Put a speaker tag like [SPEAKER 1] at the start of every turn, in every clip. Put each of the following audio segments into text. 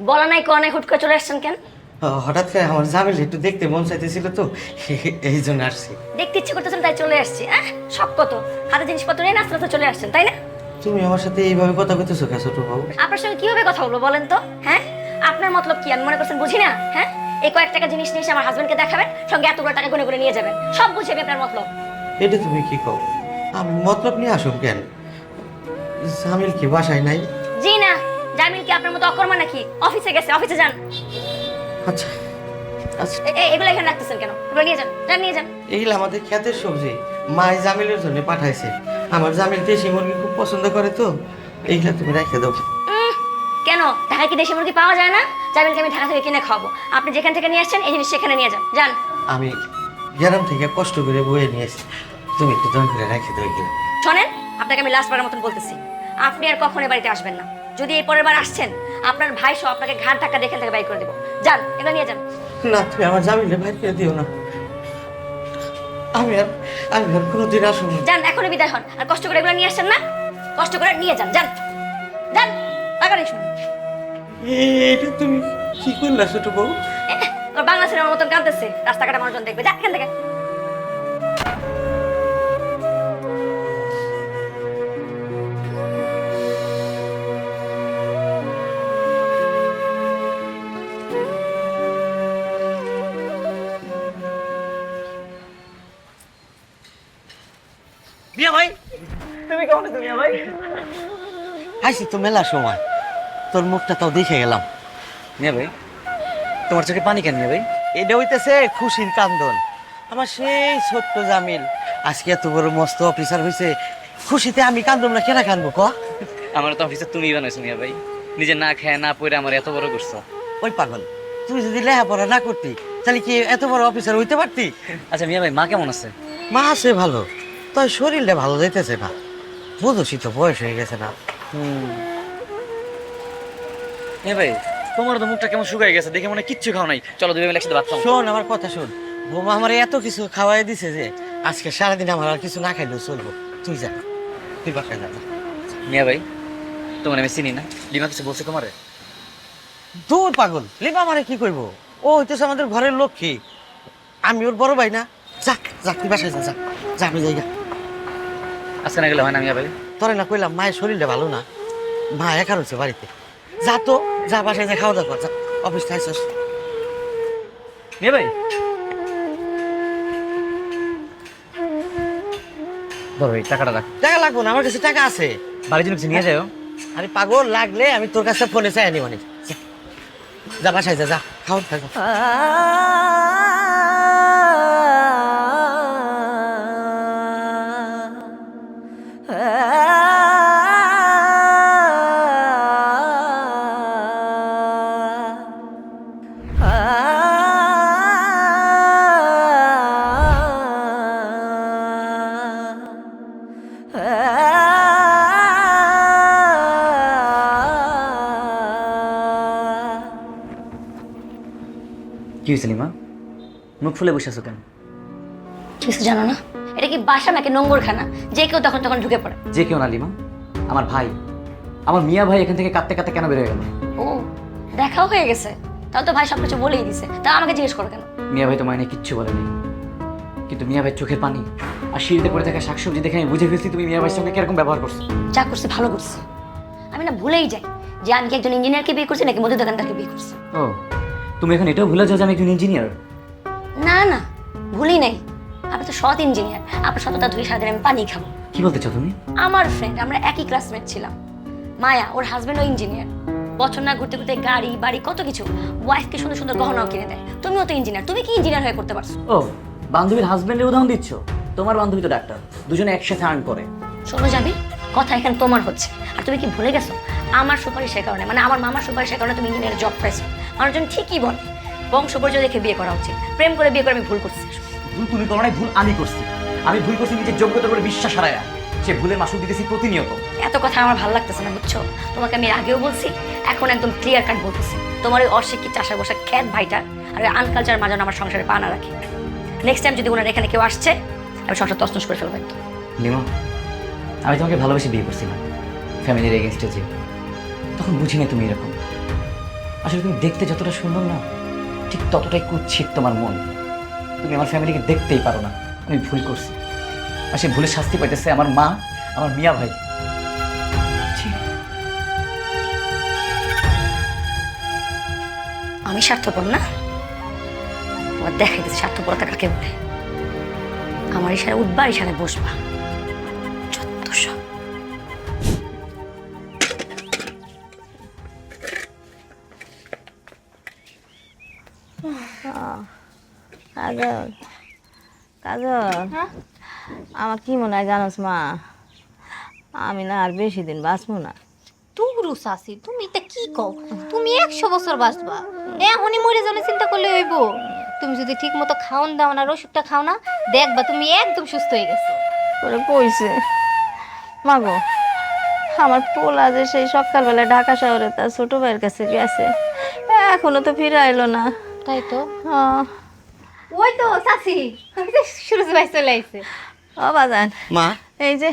[SPEAKER 1] বলা নাই কোয়া নাই হুট করে চলে আসছেন কেন?
[SPEAKER 2] হঠাৎ করে আমার জামিল একটু দেখতে মন চাইতেছিল তো এই জন্য আসছি।
[SPEAKER 1] দেখতে ইচ্ছে করতেছেন তাই চলে আসছি। সব কত হাতে জিনিসপত্র নিয়ে নাস্তা তো চলে আসছেন তাই না?
[SPEAKER 2] তুমি আমার সাথে এইভাবে কথা কইতেছো কে ছোট বাবু?
[SPEAKER 1] আপনার সঙ্গে কিভাবে কথা বলবো বলেন তো? আপনার মতলব কি আমি মনে করছেন বুঝি না? এই কয়েক টাকা জিনিস নিয়ে এসে আমার হাজবেন্ডকে দেখাবেন, সঙ্গে এতগুলো টাকা গুনে গুনে নিয়ে যাবেন, সব বুঝে আমি আপনার মতলব।
[SPEAKER 2] এটা তুমি কি কও? আমি মতলব নিয়ে আসুন কেন? জামিল কি বাসায় নাই?
[SPEAKER 1] জি না, জামিল কি আপনার মতো অকর্মা নাকি? অফিসে গেছে, অফিসে যান।
[SPEAKER 2] আচ্ছা আচ্ছা,
[SPEAKER 1] এগুলো এখানে রাখতেছেন কেন? এগুলো নিয়ে যান, যান নিয়ে যান।
[SPEAKER 2] এইগুলো আমাদের ক্ষেতের সবজি, মাই জামিলের জন্য পাঠাইছে। আমার জামিল দেশি মুরগি খুব পছন্দ করে তো, এইগুলা তুমি রেখে দাও।
[SPEAKER 1] কেন ঢাকায় কি দেশি মুরগি পাওয়া যায় না? জামিলকে আমি ঢাকা থেকে কিনে খাওয়াবো, আপনি যেখান থেকে নিয়ে আসছেন এই জিনিস সেখানে নিয়ে যান, যান।
[SPEAKER 2] আমি গ্রাম থেকে কষ্ট করে বয়ে নিয়ে এসেছি, তুমি একটু দম করে রেখে দাও এগুলো।
[SPEAKER 1] শোনেন, আপনাকে আমি লাস্ট বারের মতন বলতেছি, আপনি আর কখনো বাড়িতে আসবেন না। যদি এই পরের বার আসছেন, আপনার ভাই সহ আপনাকে ঘাট ধাক্কা দেখে থেকে বাইর করে দেবো। যান, এগুলো নিয়ে যান।
[SPEAKER 2] না, তুমি আমার জামিলে বাইর করে দিও না। আমি আর কোনোদিন আসবো না।
[SPEAKER 1] যান, এখনই বিদায় হন। আর কষ্ট করে এগুলো নিয়ে আসছেন না, কষ্ট করে নিয়ে যান, যান যান। টাকা নেই শুনুন।
[SPEAKER 2] এটা তুমি কি করলা ছোট বউ?
[SPEAKER 1] বাংলা সিনেমার মতন কাঁদতেছে, রাস্তাঘাটে মানুষজন দেখবে। যা এখান থেকে।
[SPEAKER 3] মিয়া ভাই, তুমি কেমন আছো মিয়া ভাই?
[SPEAKER 2] আইসি তো মেলা সময়, তোর মুখটা তাও দেখে গেলাম।
[SPEAKER 3] মিয়া ভাই, তোমার চোখে পানি কেন মিয়া ভাই?
[SPEAKER 2] এটা হইতেছে খুশির কান্দন। আমার সেই ছোট্ট জামিল আজকে এত বড় মস্ত অফিসার হয়েছে, খুশিতে আমি কান্দব না? কেন কান্দবো ক?
[SPEAKER 3] আমার তো অফিসে তুমি বানাইছো মিয়া ভাই, নিজে না খেয়ে না পড়ে আমার এত বড় করছো।
[SPEAKER 2] ওই পাগল, তুই যদি লেখাপড়া না করতি তাহলে কি এত বড় অফিসার হইতে পারতি?
[SPEAKER 3] আচ্ছা মিয়া ভাই, মা কেমন আছে?
[SPEAKER 2] মা আছে ভালো, তোর শরীরটা ভালো যাইতেছে না, বুঝছি তো বয়স হয়ে গেছে না।
[SPEAKER 3] মিয়া ভাই, তোমার তো মুখটা কেমন শুকাই গেছে, দেখে মনে হয় কিচ্ছু খাও নাই। চলো দুই মিলে একসাথে ভাত খাও।
[SPEAKER 2] শোন আমার কথা শোন, বোমা আমার এত কিছু খাওয়াই দিছে যে আজকে সারাদিন আমার আর কিছু না খাইলেও চলবো। তুই যা, তুই বাসায় যা।
[SPEAKER 3] মিয়া ভাই, তোমার আমি চিনি না, লিমা কিছু বলছে তোমারে?
[SPEAKER 2] দূর পাগল, লিমা আমারে কি করবো? ও হইতেছে আমাদের ঘরের লক্ষ্মী, আমি ওর বড় ভাই না। যা যা, তুই বাসায় যা, যা যা, আমি যাই গা।
[SPEAKER 3] আজকে না গেলে হয় না মিয়া ভাই?
[SPEAKER 2] তোরে না কইলাম মায়ের শরীরটা ভালো না, মা একা রয়েছে বাড়িতে। যা তো, যা বাসায় যা, খাওয়া দাওয়া কর, যা অফিস থাকছিস।
[SPEAKER 3] মিয়া ভাই, ধরো এই টাকাটা রাখ।
[SPEAKER 2] টাকা লাগবো না, আমার কাছে টাকা আছে।
[SPEAKER 3] বাড়ির জন্য কিছু নিয়ে যাও।
[SPEAKER 2] আরে পাগল, লাগলে আমি তোর কাছে ফোনে চাই আনি মানে। যা বাসায় যা, যা খাওয়া থাকো।
[SPEAKER 3] কি হয়েছে লিমা, মুখ ফুলে বসে আছো কেন?
[SPEAKER 1] কিছু জানো না? এটা কি বাসা নাকি নোংরখানা? যে কেউ তখন তখন ঢুকে পড়ে।
[SPEAKER 3] যে কেউ না লিমা, আমার ভাই, আমার মিয়া ভাই এখান থেকে কাঁদতে কাঁদতে কেন বেরোয় গেল?
[SPEAKER 1] ও, দেখাও হয়ে গেছে? তাহলে তো ভাই সবকিছু বলেই দিছে, তা আমাকে জিজ্ঞেস করো কেন?
[SPEAKER 3] মিয়া ভাই তো মাইনে কিচ্ছু বলেনি, কিন্তু মিয়া ভাই চোখের পানি আর সিঁড়িতে পড়ে থাকা শাকসবজি দেখে আমি বুঝে ফেলছি তুমি মিয়া ভাইয়ের সঙ্গে কিরকম ব্যবহার করছো।
[SPEAKER 1] যা করছি ভালো করছি। আমি না ভুলেই যাই যে আমি কি একজন ইঞ্জিনিয়ারকে বিয়ে করছি নাকি মধু দোকানদারকে বিয়ে করছি।
[SPEAKER 3] ও, তুমি এখন এটাও ভুলে যাও যে আমি একজন ইঞ্জিনিয়ার?
[SPEAKER 1] না না, ভুলই নাই। আপনি তো সৎ ইঞ্জিনিয়ার, আপনার সততা ধুয়ে সারাদিন আমি পানি খাবো।
[SPEAKER 3] কি বলতে চাও তুমি?
[SPEAKER 1] আমার ফ্রেন্ড, আমরা একই ক্লাসমেট ছিলাম, মায়া, ওর হাজবেন্ডও ইঞ্জিনিয়ার। বছর না ঘুরতে ঘুরতে গাড়ি বাড়ি কত কিছু, ওয়াইফকে সুন্দর সুন্দর গহনাও কিনে দেয়। তুমিও তো ইঞ্জিনিয়ার, তুমি কি ইঞ্জিনিয়ার হয়ে করতে পারছো?
[SPEAKER 3] ও, বান্ধবীর হাজবেন্ডের উদাহরণ দিচ্ছ? তোমার বান্ধবী তো ডাক্তার, দুজনে একসাথে আর্ন করে।
[SPEAKER 1] শোনো যাবি, কথা এখানে তোমার হচ্ছে। আর তুমি কি ভুলে গেছো আমার সুপারিশের কারণে, মানে আমার মামার সুপারিশের কারণে তুমি ইঞ্জিনিয়ার জব পাইছো? মানুষজন ঠিকই বলে বংশ পরিচয় দেখে বিয়ে করা উচিত, প্রেম করে বিয়ে করে আমি ভুল করছি।
[SPEAKER 3] ভুল তুমি করো নাই, ভুল আমি করছি। আমি ভুল করছি নিজের যোগ্যতার উপরে বিশ্বাস হারায়া, সে ভুলের মাসুল দিতেছি প্রতিনিয়ত।
[SPEAKER 1] এত কথা আমার ভালো লাগতেছে না, বুঝছো? তোমাকে আমি আগেও বলছি, এখন একদম ক্লিয়ার কাট বলতেছি, তোমার ওই অশিক্ষিত চাষা বসা খ্যাত ভাইটা আর ওই আনকালচার মাঝে আমার সংসারে পা না রাখে। নেক্সট টাইম যদি ওনার এখানে কেউ আসছে, আমি সংসার তছনছ করে ফেলবো একদম।
[SPEAKER 3] লিমা, আমি তোমাকে ভালোবেসে বিয়ে করছিলাম, ফ্যামিলির এগেনস্টে যে, তখন বুঝি না তুমি এরকম। আসলে তুমি দেখতে যতটা সুন্দর না, ঠিক ততটাই কুৎসিত তোমার মন। তুমি আমার ফ্যামিলিকে দেখতেই পারো না। আমি ভুল করছি, আর সেই ভুলের শাস্তি পাইতেছে আমার মা, আমার মিয়া ভাই। ছি।
[SPEAKER 1] আমি স্বার্থপর না? তোমার দেখাই দিচ্ছে স্বার্থপরতা কাকে বলে। আমার ইশারা উঠবা, ইশারায় বসবা। যত সব।
[SPEAKER 4] কাজল, কাজল, আমার কি মনে হয় জানোস মা, আমি না আর বেশি দিন বাঁচবো না।
[SPEAKER 5] তুরু সাসি, তুমি এটা কি কও? তুমি 100 বছর বাঁচবা, এখনই মরে যাবে চিন্তা করলে হইব? তুমি যদি ঠিক মতো খাওন দাও না, ওষুধটা খাও না, দেখবা তুমি একদম সুস্থ হয়ে গেছো।
[SPEAKER 4] করে কইছে মা গো, আমার পোলা যে সেই সকালবেলা ঢাকা শহরে তার ছোট ভাইয়ের কাছে গেছে, এখনো তো ফিরে আইলো না।
[SPEAKER 5] তাই তো,
[SPEAKER 4] হ্যাঁ।
[SPEAKER 5] ওই তো সাসি, সুরজ ভাই চলে আইছে।
[SPEAKER 4] ও বাজান,
[SPEAKER 2] মা
[SPEAKER 4] এই যে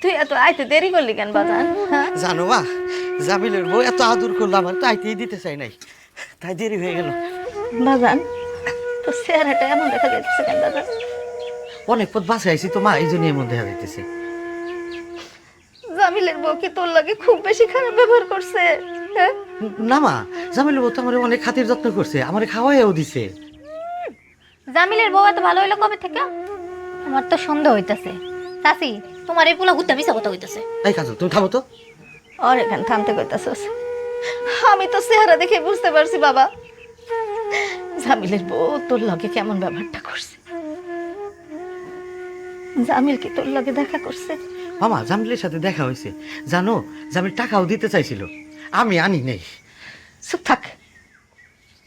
[SPEAKER 4] তুই এত আইতে দেরি করলি কেন বাজান? হ্যাঁ,
[SPEAKER 2] জানো মা, জামিলের বউ এত আদর করলো আমার, তো আইতেই দিতে চাই নাই, তাই দেরি হয়ে গেল।
[SPEAKER 4] বাজান তো চেহারাটা এমন দেখা যাচ্ছে কেন বাজান?
[SPEAKER 2] অনেক পথ বাসে আইছি তো মা, এই জন্য এমন দেখা যাইতেছে।
[SPEAKER 4] জামিলের বউ কি তোর লাগে খুব বেশি খারাপ ব্যবহার করছে? হ্যাঁ,
[SPEAKER 2] না মা, জামিলের বউ তো আমার অনেক খাতির যত্ন করছে, আমার খাওয়াইও দিছে।
[SPEAKER 5] জামিলের বউ এত ভালো হইলো কবে থেকে? আমার তো সন্দেহ হইতাছে। সাসি, তোমার এই পোলা হুদ্দা মিছা কথা হইতাছে।
[SPEAKER 2] এই কাজল তুমি থামো তো।
[SPEAKER 4] আর এখান থামতে কইতাছস? আমি তো চেহারা দেখে বুঝতে পারছি বাবা, জামিলের বউ তোর লগে কেমন ব্যবহারটা করছে। জামিল কি তোর লগে দেখা করছে?
[SPEAKER 2] মামা, জামিলের সাথে দেখা হয়েছে, জানো জামিল টাকাও দিতে চাইছিল, আমি আনি নেই।
[SPEAKER 4] চুপ থাক,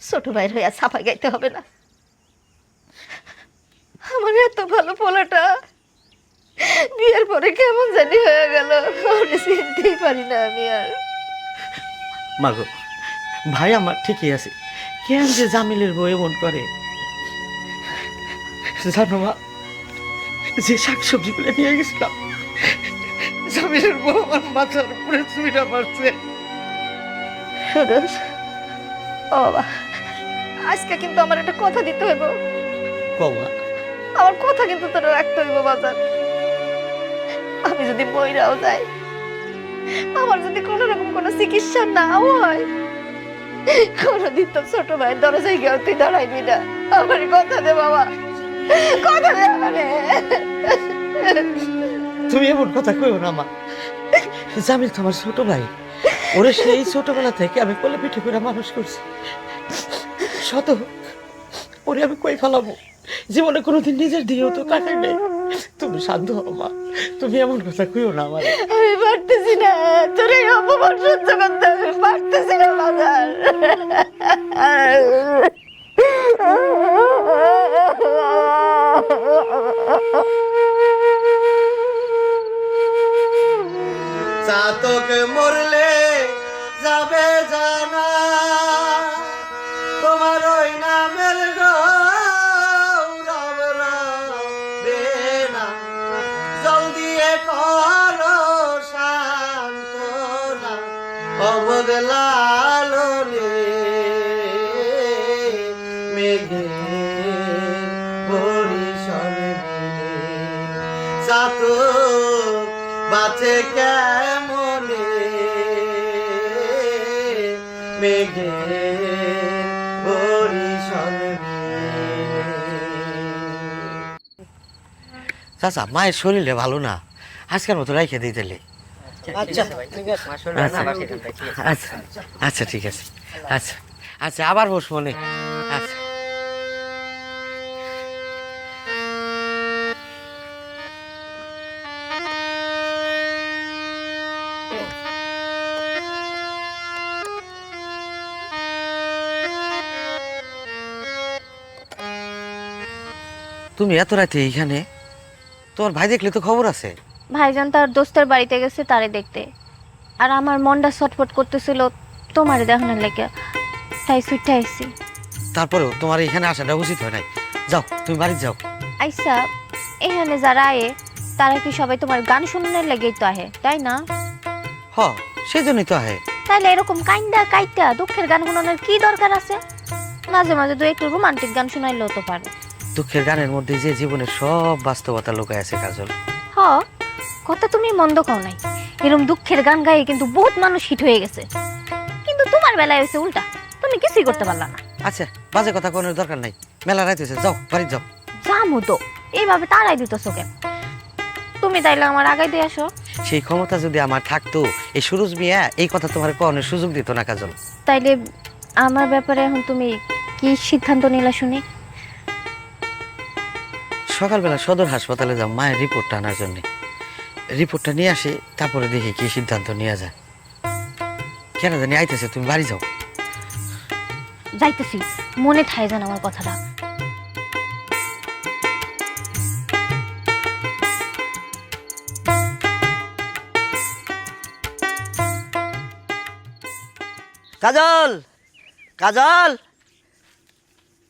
[SPEAKER 4] ছোট ভাইয়ের হইয়া ছাপা গাইতে হবে না। আমার এত ভালো পোলাটা বিয়ের পরে কেমন জানি হয়ে গেল, ওরে চিনতেই পারি না আমি আর।
[SPEAKER 2] মাগো, ভাই আমার ঠিকই আছে, কেন যে জামিলের বউ এমন করে? জানো মা, যে শাকসবজিগুলো নিয়ে গেছিলাম, জামিলের বউ আমার মাথার উপরে চুইটা মারছে।
[SPEAKER 4] সুরজ, ও বাবা, আজকে কিন্তু আমার একটা কথা দিতে হইব।
[SPEAKER 2] কমা,
[SPEAKER 4] আমার কথা কিন্তু তোর রাখতে হইব বাজার। আমি যদি বইরাও যাই, আমার যদি কোনো রকম কোনো চিকিৎসা নাও হয়, কোনোদিন তো ছোট ভাই দরজায় গিয়েও তুই দাঁড়াইবি না। আমার কথা দে বাবা, কথা দে আমারে।
[SPEAKER 2] তুমি এমন কথা কইও না মা, জামিল তো আমার ছোট ভাই, ওরে সেই ছোটবেলা থেকে আমি কোলে পিঠে করে মানুষ করছি। শত ওরে আমি কই ফেলাবো, জীবনে কোনোদিন নিজের দিয়েও তো টাকা নেই। তুমি শান্ত হও মা, তুমি এমন কথা কইও না আমার।
[SPEAKER 4] আমি পারতেছি না, তোর এই অপমান সহ্য করতে আমি পারতেছি না বাজার।
[SPEAKER 2] চাতক মরলে যাবে জানা, তোমার ওই নামের গৌরব রবে না। জল দিয়ে করো শান্তনা, অবদলালে মেঘে বরিশনে চাতক বাঁচে কেমনে মেঘে বরিশনে। চাচা, মায়ের শরীরে ভালো না, আজকের মতো রাইখে দিই তাহলে। আচ্ছা আচ্ছা আচ্ছা, ঠিক আছে, আচ্ছা আচ্ছা, আবার বস মনে। আচ্ছা, তুমি এত রাতে এইখানে? তোমার ভাই দেখলে তো খবর আছে।
[SPEAKER 5] ভাইজান তার দোস্তের বাড়িতে গেছে তারে দেখতে, আর আমার মনটা ছটফট করতেছিল তোমারে দেখানোর লেগে, তাই ছুটে আইছি।
[SPEAKER 2] তারপরেও তোমার এখানে আসাটা উচিত হয় নাই। যাও, তুমি বাড়ি যাও।
[SPEAKER 5] আইসা এখানে যারা আয়ে তারা কি সবাই তোমার গান শোনানোর লেগেই তো আহে, তাই না?
[SPEAKER 2] হ, সেই জন্যই তো আহে।
[SPEAKER 5] তাইলে এরকম কাইন্দা কাইটা দুঃখের গান শোনানোর কি দরকার আছে? মাঝে মাঝে তো একটু রোমান্টিক গান শোনাইলেও তো পারে।
[SPEAKER 2] দুঃখের গানের মধ্যে যে জীবনের সব বাস্তবতা লুকায় আছে কাজল।
[SPEAKER 5] হ, কথা তুমি মন্দ কও নাই। এরকম দুঃখের গান গায়ে কিন্তু বহুত মানুষ হিট হয়ে গেছে, কিন্তু তোমার বেলায় হয়েছে উল্টা, তুমি কিছুই করতে পারলা না।
[SPEAKER 2] আচ্ছা, বাজে কথা কোনো দরকার নাই, মেলা রাইত হয়েছে, যাও বাড়ি যাও।
[SPEAKER 5] জামু তো এইভাবে তাড়াই দিতেছো কেন? তুমি তাইলে আমার আগাই দিয়ে আসো।
[SPEAKER 2] সেই ক্ষমতা যদি আমার থাকতো, এই সুরজ মিয়া এই কথা তোমার কখনো সুযোগ দিত না কাজল।
[SPEAKER 5] তাইলে আমার ব্যাপারে এখন তুমি কি সিদ্ধান্ত নিলা শুনি?
[SPEAKER 2] সকালবেলা সদর হাসপাতালে যাও মায়ের রিপোর্টটা আনার জন্য। রিপোর্টটা নিয়ে আসি, তারপরে দেখি কি সিদ্ধান্ত নেওয়া যায়। কেন জানি আইতেছে, তুমি বাড়ি যাও।
[SPEAKER 5] যাইতেছি, মনে থাই যেন আমার কথাটা।
[SPEAKER 2] কাজল, কাজল,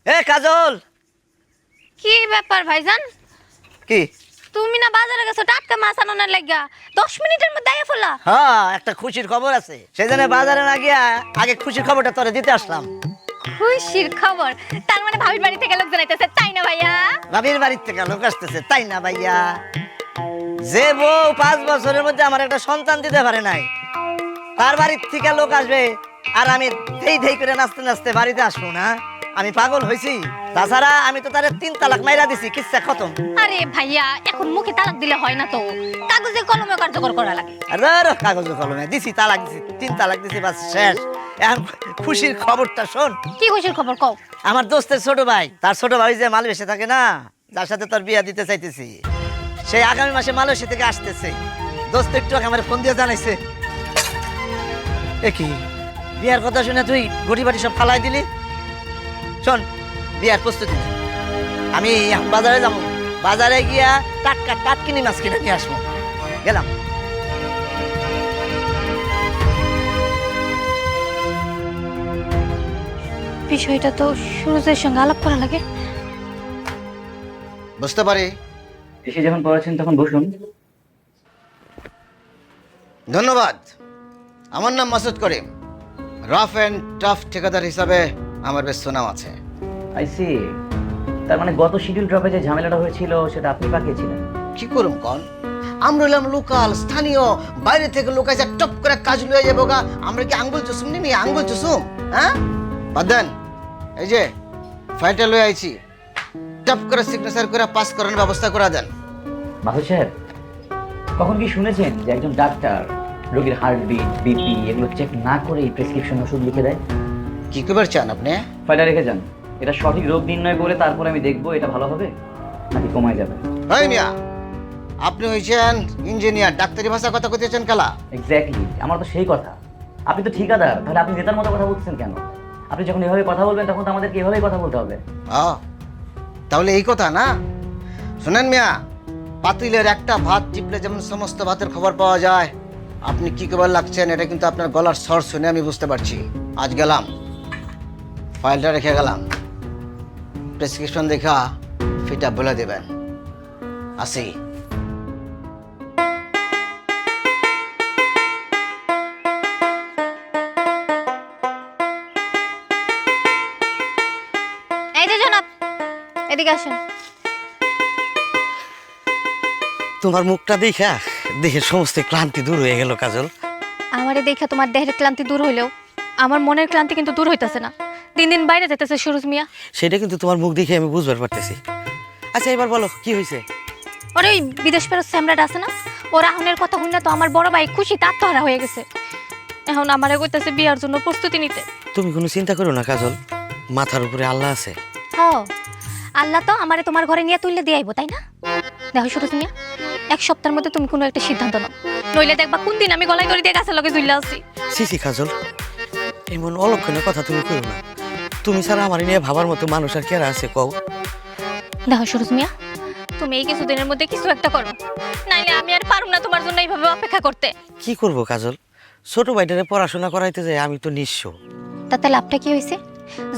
[SPEAKER 2] এ কাজল।
[SPEAKER 5] কি ব্যাপার ভাইজান?
[SPEAKER 2] কি?
[SPEAKER 5] তুমি না বাজারে গেছো টাটকা মাছ আনানোর লাগা, 10 মিনিটের মধ্যে আইয়া ফেলা।
[SPEAKER 2] হ্যাঁ, একটা খুশির খবর আছে, সেই জন্য বাজারে না গিয়া আগে খুশির খবরটা তোরে দিতে আসলাম।
[SPEAKER 5] খুশির খবর? তার মানে ভাবির বাড়ি থেকে লোকজন আইতেছে, তাই না ভাইয়া?
[SPEAKER 2] ভাবির বাড়ির থেকে লোক আসতেছে, তাই না ভাইয়া? যে বউ 5 বছরের মধ্যে আমার একটা সন্তান দিতে পারে নাই, তার বাড়ির থেকে লোক আসবে আর আমি ধেই ধেই করে নাচতে নাচতে বাড়িতে আসবো না? আমি পাগল হয়েছি? তাছাড়া আমি তো তারে 3 তালাক মাইরা দিছি, কিচ্ছা খতম।
[SPEAKER 5] আরে ভাইয়া, এখন মুখে তালাক দিলে হয় না তো, কাগজে কলমে কার্যকর করা লাগে।
[SPEAKER 2] আরে কাগজ কলমে দিছি, তালাক দিছি, 3 তালাক দিছি, বাস শেষ। এখন খুশির খবরটা শোন।
[SPEAKER 5] কি খুশির খবর কও?
[SPEAKER 2] আমার দোস্তের ছোট ভাই, তার ছোট ভাই যে মালয়েশিয়া থাকে না, যার সাথে তোর বিয়া দিতে চাইতেছি, সেই আগামী মাসে মালয়েশিয়া থেকে আসতেছে। দোস্ত একটু আগে আমার ফোন দিয়ে জানাইছে। এ কি বিয়ার কথা শুনে তুই গড়ি বাড়ি সব ফালাই দিলি? শোন, বিয়ার প্রস্তুতি নে। আমি এখন বাজারে যাবো, বাজারে গিয়া টাটকা টাটকিনি মাছ কিনে নিয়ে আসবো। গেলাম।
[SPEAKER 5] বিষয়টা তো সুরজের সঙ্গে আলাপ করা লাগে।
[SPEAKER 6] বুঝতে পারি।
[SPEAKER 3] এসে যখন পড়াচ্ছেন তখন বসুন।
[SPEAKER 6] ধন্যবাদ। আমার নাম Masud Karim, rough and tough ঠিকাদার হিসাবে আমার বেশ সুনাম আছে।
[SPEAKER 3] I see. তার মানে গত শিডিউল ড্রপে যে ঝামেলাটা হয়েছিল সেটা আপনি পাকিয়েছিলেন?
[SPEAKER 6] কি করুম কন, আমরা হলাম লোকাল, স্থানীয়, বাইরে থেকে লোক এসে টপ করে কাজ লয়ে যাবো গা। আমরা কি আঙ্গুল চুষুম নিমি? আঙ্গুল চুষুম? হ্যাঁ, বাদ দেন। এই যে ফাইলটা লয়ে আইছি, টপ করে সিগনেচার করে পাস করানোর ব্যবস্থা করে দেন।
[SPEAKER 3] মাসুদ সাহেব, কখন কি শুনেছেন যে একজন ডাক্তার রোগীর হার্টবিট, বিপি এগুলো চেক না করে প্রেসক্রিপশন ওষুধ লিখে দেয়?
[SPEAKER 6] কি করবার চান আপনি?
[SPEAKER 3] ফাইলটা রেখে যান, এটা সঠিক রোগ নির্ণয় করে তারপরে আমি দেখবো এটা ভালো হবে নাকি কমায় যাবে।
[SPEAKER 6] হয় মিয়া, আপনি হয়েছেন ইঞ্জিনিয়ার, ডাক্তারি ভাষা কথা কইতেছেন কালা?
[SPEAKER 3] এক্স্যাক্টলি, আমার তো সেই কথা। আপনি তো ঠিকাদার, তাহলে আপনি নেতার মতো কথা বলছেন কেন? আপনি যখন এভাবে কথা বলবেন তখন তো আমাদেরকে এভাবেই কথা বলতে হবে।
[SPEAKER 6] তাহলে এই কথা না? শুনেন মিয়া, পাতিলের একটা ভাত টিপলে যেমন সমস্ত ভাতের খবর পাওয়া যায়, আপনি কি খবর লাগছেন এটা কিন্তু আপনার গলার স্বর শুনে আমি বুঝতে পারছি। আজ গেলাম, ফাইলটা রেখে গেলাম, প্রেসক্রিপশন দেখা ফিটা বলে দেবেন। আসি।
[SPEAKER 5] এই যে জনাব, এদিকে আসুন।
[SPEAKER 2] তোমার মুখটা দেখা দেখে সমস্ত ক্লান্তি দূর হয়ে গেল কাজল।
[SPEAKER 5] আমারে দেখা তোমার দেহের ক্লান্তি দূর হইলেও আমার মনের ক্লান্তি কিন্তু দূর হইতাছে না। দিন দিন বাইরে যেতেছে সুরজ মিয়া।
[SPEAKER 2] সেটা কিন্তু তোমার মুখ দেখে আমি বুঝবার পারতেছি। আচ্ছা, এবার বলো কি হয়েছে?
[SPEAKER 5] ওর ওই বিদেশ ফেরত স্যামরাট আছে না, ওর আহনের কথা শুনে তো আমার বড় ভাই খুশিতে আত্মহারা হয়ে গেছে। এখন আমারে কইতাছে বিয়ার জন্য প্রস্তুতি নিতে।
[SPEAKER 2] তুমি কোনো চিন্তা করো না কাজল, মাথার উপরে আল্লাহ আছে।
[SPEAKER 5] হ, আল্লাহ তো আমারে তোমার ঘরে নিয়ে তুললে দিয়ে আইবো, তাই না? দেখো সুরজ মিয়া, 1 সপ্তাহের মধ্যে তুমি কোনো একটা সিদ্ধান্ত নাও, নইলে দেখবা কোন দিন আমি গলায় দড়ি দিয়ে গাছের লগে ঝুললে আছি।
[SPEAKER 2] সিসি কাজল, এমন অলক্ষণের কথা তুমি করো না। তুমি ছাড়া আমার নিয়ে ভাবার মতো মানুষ আর কেরা আছে কও?
[SPEAKER 5] দেখো সুরজ মিয়া, তুমি এই কিছুদিনের মধ্যে কিছু একটা করো, নাইলে আমি আর পারুম না তোমার জন্য এইভাবে অপেক্ষা করতে।
[SPEAKER 2] কি করব কাজল, ছোট ভাইটারে পড়াশোনা করাইতে যাই আমি তো নিঃস্ব।
[SPEAKER 5] তাতে লাভটা কি হয়েছে?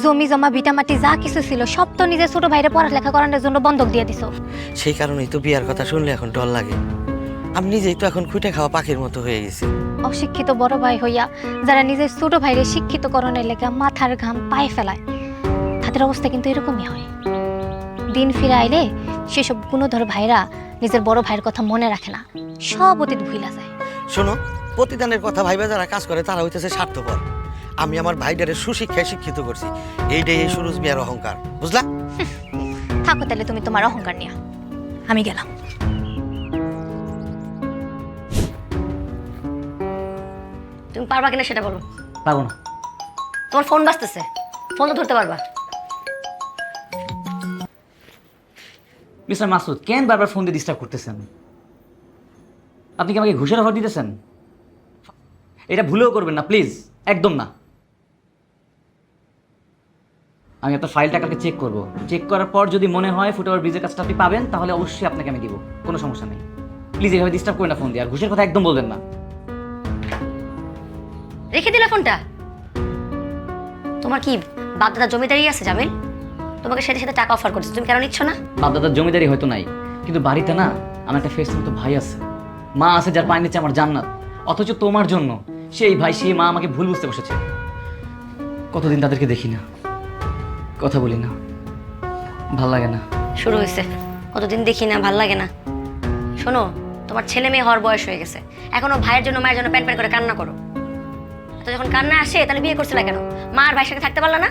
[SPEAKER 5] জমি জমা ভিটামাটি যা কিছু ছিল সব তো নিজের ছোট ভাইরে পড়ালেখা করানোর জন্য বন্ধক দিয়ে দিছো।
[SPEAKER 2] সেই কারণেই তো বিয়ার কথা শুনলে এখন ডর লাগে। আমি নিজেই তো এখন খুঁটে খাওয়া পাখির মতো হয়ে গেছি।
[SPEAKER 5] অশিক্ষিত বড় ভাই হইয়া যারা নিজের ছোট ভাইরে শিক্ষিত করণের লেগে মাথার ঘাম পায়ে ফেলায়, তাদের অবস্থা কিন্তু এরকমই হয়। দিন ফিরে আইলে সেসব গুণধর ভাইরা নিজের বড় ভাইয়ের কথা মনে রাখে না, সব অতীত ভুলা যায়।
[SPEAKER 2] শোনো, প্রতিদানের কথা ভাইবা যারা কাজ করে তারা হইতেছে স্বার্থপর। আমি আমার ভাইটারে সুশিক্ষায় শিক্ষিত করছি, এইটাই এই সুরজ মিয়ার অহংকার, বুঝলা?
[SPEAKER 5] থাকো তাহলে তুমি তোমার অহংকার নিয়ে, আমি গেলাম।
[SPEAKER 1] তুমি পারবা কিনা সেটা বলো।
[SPEAKER 3] পারবো না।
[SPEAKER 1] তোমার ফোন বাজতেছে, ফোন তো ধরতে পারবা।
[SPEAKER 3] মিস্টার মাসুদ, কেন বারবার ফোন দিয়ে ডিস্টার্ব করতেছেন? আপনি কি আমাকে ঘুষের অফার দিতেছেন? এটা ভুলেও করবেন না প্লিজ, একদম না। আমি আপনার ফাইলটা কালকে চেক করব। চেক করার পর যদি মনে হয় ফুটওভার ব্রিজের কাজটা আপনি পাবেন, তাহলে অবশ্যই আপনাকে আমি দিব, কোনো সমস্যা নেই। প্লিজ এভাবে ডিস্টার্ব করেন না ফোন দিয়ে, আর ঘুষের কথা একদম বলবেন না।
[SPEAKER 1] রেখে দিলা ফোনটা? তোমার কি বাপদাদা জমিদারি আছে জামিল? তোমাকে সাথে সাথে টাকা অফার করছে, তুমি কেন নিচ্ছ না?
[SPEAKER 3] বাপদাদার জমিদারি হয়তো নাই, কিন্তু বাড়িতে না আমার একটা ফেস মতো ভাই আছে, মা আছে যার পায়ের নিচে আমার জান্নাত। অথচ তোমার জন্য সেই ভাই সেই মা আমাকে ভুল বুঝতে বসেছে। কতদিন তাদেরকে দেখি না, কথা বলি না, ভাল লাগে না।
[SPEAKER 1] শুরু হয়েছে, কতদিন দেখি না, ভাল লাগে না। শোনো, তোমার ছেলে মেয়ে হওয়ার বয়স হয়ে গেছে, এখনো ভাইয়ের জন্য মায়ের জন্য প্যান প্যান করে কান্না করো। তো যখন কান্না আসে তাহলে বিয়ে করছিল কেন? মা আর ভাইয়ের সাথে থাকতে পারলা না?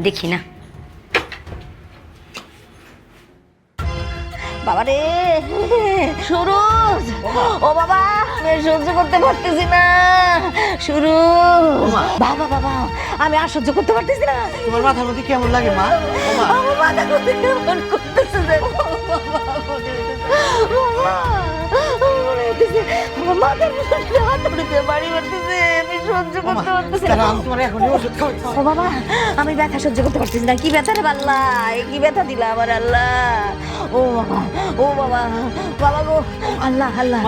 [SPEAKER 1] দেখি না।
[SPEAKER 4] বাবা রে সুরজ, ও বাবা আমি আর সহ্য করতে পারতেছি না। সুরজ, বাবা বাবা আমি আর সহ্য করতে পারতেছি না।
[SPEAKER 2] তোমার মাথার মধ্যে কেমন লাগে মা?
[SPEAKER 4] আমার মাথা করতে কেমন করতেছে যে আমার মাথার মধ্যে হাত উঠেছে, বাড়ি মারতেছে, আমি সহ্য করতে পারতেছি না।
[SPEAKER 2] আমি তোমার এখনই ওষুধ খাওয়াই।
[SPEAKER 4] ও বাবা আমি ব্যথা সহ্য করতে পারতেছি না। কি ব্যথা রে আল্লাহ, কি ব্যথা দিলা আমার আল্লাহ। ও বাবা, ও বাবা, বাবা গো, আল্লাহ আল্লাহ।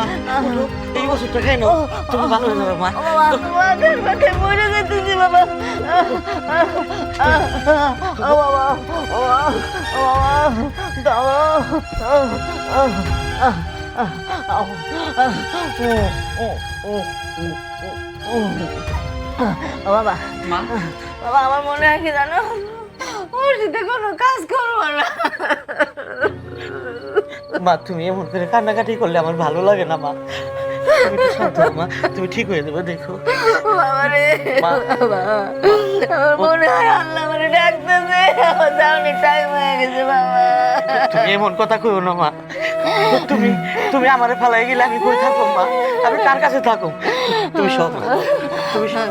[SPEAKER 2] এই ওষুধটা খাই নাও, তুমি ভালো হয়ে যাবে মা।
[SPEAKER 4] ও বাবা, মাথার ব্যথায় মরে যেতেছি বাবা। ও বাবা, ও বাবা,
[SPEAKER 2] মা,
[SPEAKER 4] বাবা আমার মনে হয় কি জানো, ওর সাথে কোনো কাজ করবো না।
[SPEAKER 2] মা তুমি এমন করে কান্নাকাটি করলে আমার ভালো লাগে না মা। তুমি একটু শান্ত হও মা, তুমি ঠিক হয়ে যাবে, দেখো।
[SPEAKER 4] বাবা রে,
[SPEAKER 2] মা।
[SPEAKER 4] বাবা, আমার মনে হয় আল্লাহ আমারে ডাকতেছে, আমার যাওয়ার টাইম হয়ে গেছে বাবা।
[SPEAKER 2] তুমি এমন কথা কইও না মা। তুমি তুমি আমারে ফালাই গেলে আমি কই থাকবো মা? আমি কার কাছে থাকো? তুমি সব তুমি সব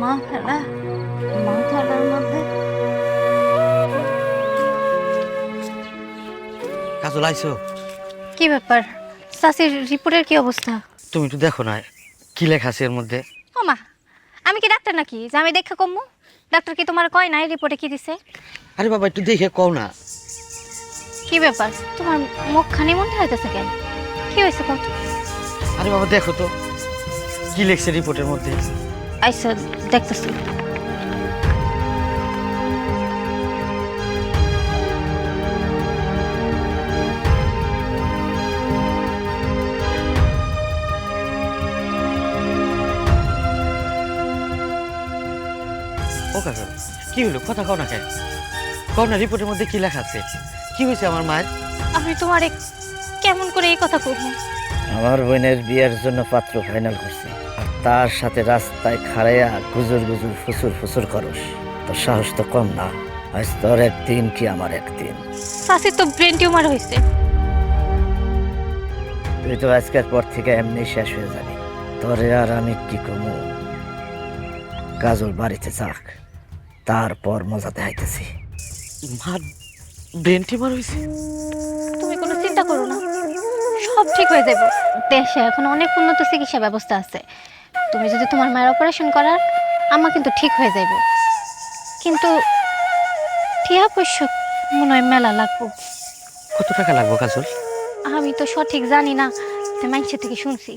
[SPEAKER 5] মা ফেলা, মা ফেলার মধ্যে
[SPEAKER 2] কাজল আইছো?
[SPEAKER 5] কি ব্যাপার? চাষির রিপোর্টের কি অবস্থা?
[SPEAKER 2] তুমি একটু দেখো না কি লেখা আছে এর মধ্যে।
[SPEAKER 5] ও মা, আমি কি ডাক্তার নাকি যে আমি দেখা কমু? ডাক্তার কি তোমার কয় নাই রিপোর্টে কি দিছে?
[SPEAKER 2] আরে বাবা একটু দেখে কও না।
[SPEAKER 5] কি ব্যাপার, তোমার মুখখানি মনটা হইতেছে কেন? কি হয়েছে কত?
[SPEAKER 2] আরে বাবা দেখো তো কি লেখছে রিপোর্টের মধ্যে।
[SPEAKER 5] আচ্ছা দেখতেছি।
[SPEAKER 2] ও কাজল কি হলো, কথা কও না কেন? কও না রিপোর্টের মধ্যে কি লেখা আছে, কি হয়েছে আমার মায়ের?
[SPEAKER 5] আমি তোমারে কেমন করে এই কথা কইব?
[SPEAKER 7] আমার বোনের বিয়ের জন্য পাত্র ফাইনাল করছি, আর তার সাথে রাস্তায় খাড়াইয়া গুজুর গুজুর ফুসুর ফুসুর করস। তোর সাহস তো কম না। আজ তোর একদিন কি আমার একদিন।
[SPEAKER 5] চাষির তো ব্রেন টিউমার হয়েছে।
[SPEAKER 7] তুই তো আজকের পর থেকে এমনি শেষ হয়ে যাবি। তোরে আর আমি কি কমু? কাজল বাড়িতে যাক, তারপর মজা দেখাইতেছি।
[SPEAKER 2] মা ব্রেন টিউমার হয়েছে?
[SPEAKER 5] তুমি কোনো চিন্তা করো না, সব ঠিক হয়ে যাবে। দেশে এখন অনেক উন্নত চিকিৎসা ব্যবস্থা আছে। তুমি যদি তোমার মায়ের অপারেশন করার, আমা কিন্তু ঠিক হয়ে যাইব। কিন্তু টিয়া পয়সা মনে হয় মেলা লাগবো।
[SPEAKER 2] কত টাকা লাগবে কাজল?
[SPEAKER 5] আমি তো সঠিক জানি না, মানুষের থেকে শুনছি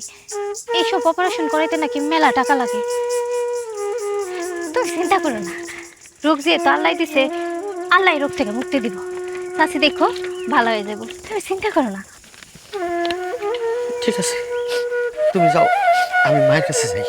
[SPEAKER 5] এইসব অপারেশন করাইতে নাকি মেলা টাকা লাগে। তুমি চিন্তা করো না, রোগ যেহেতু আল্লাহ দিছে, আল্লাহ রোগ থেকে মুক্তি দিব। চাচি দেখো ভালো হয়ে যাবো, তুমি চিন্তা করো না।
[SPEAKER 2] ঠিক আছে, তুমি যাও, আমি মায়ের কাছে যাই।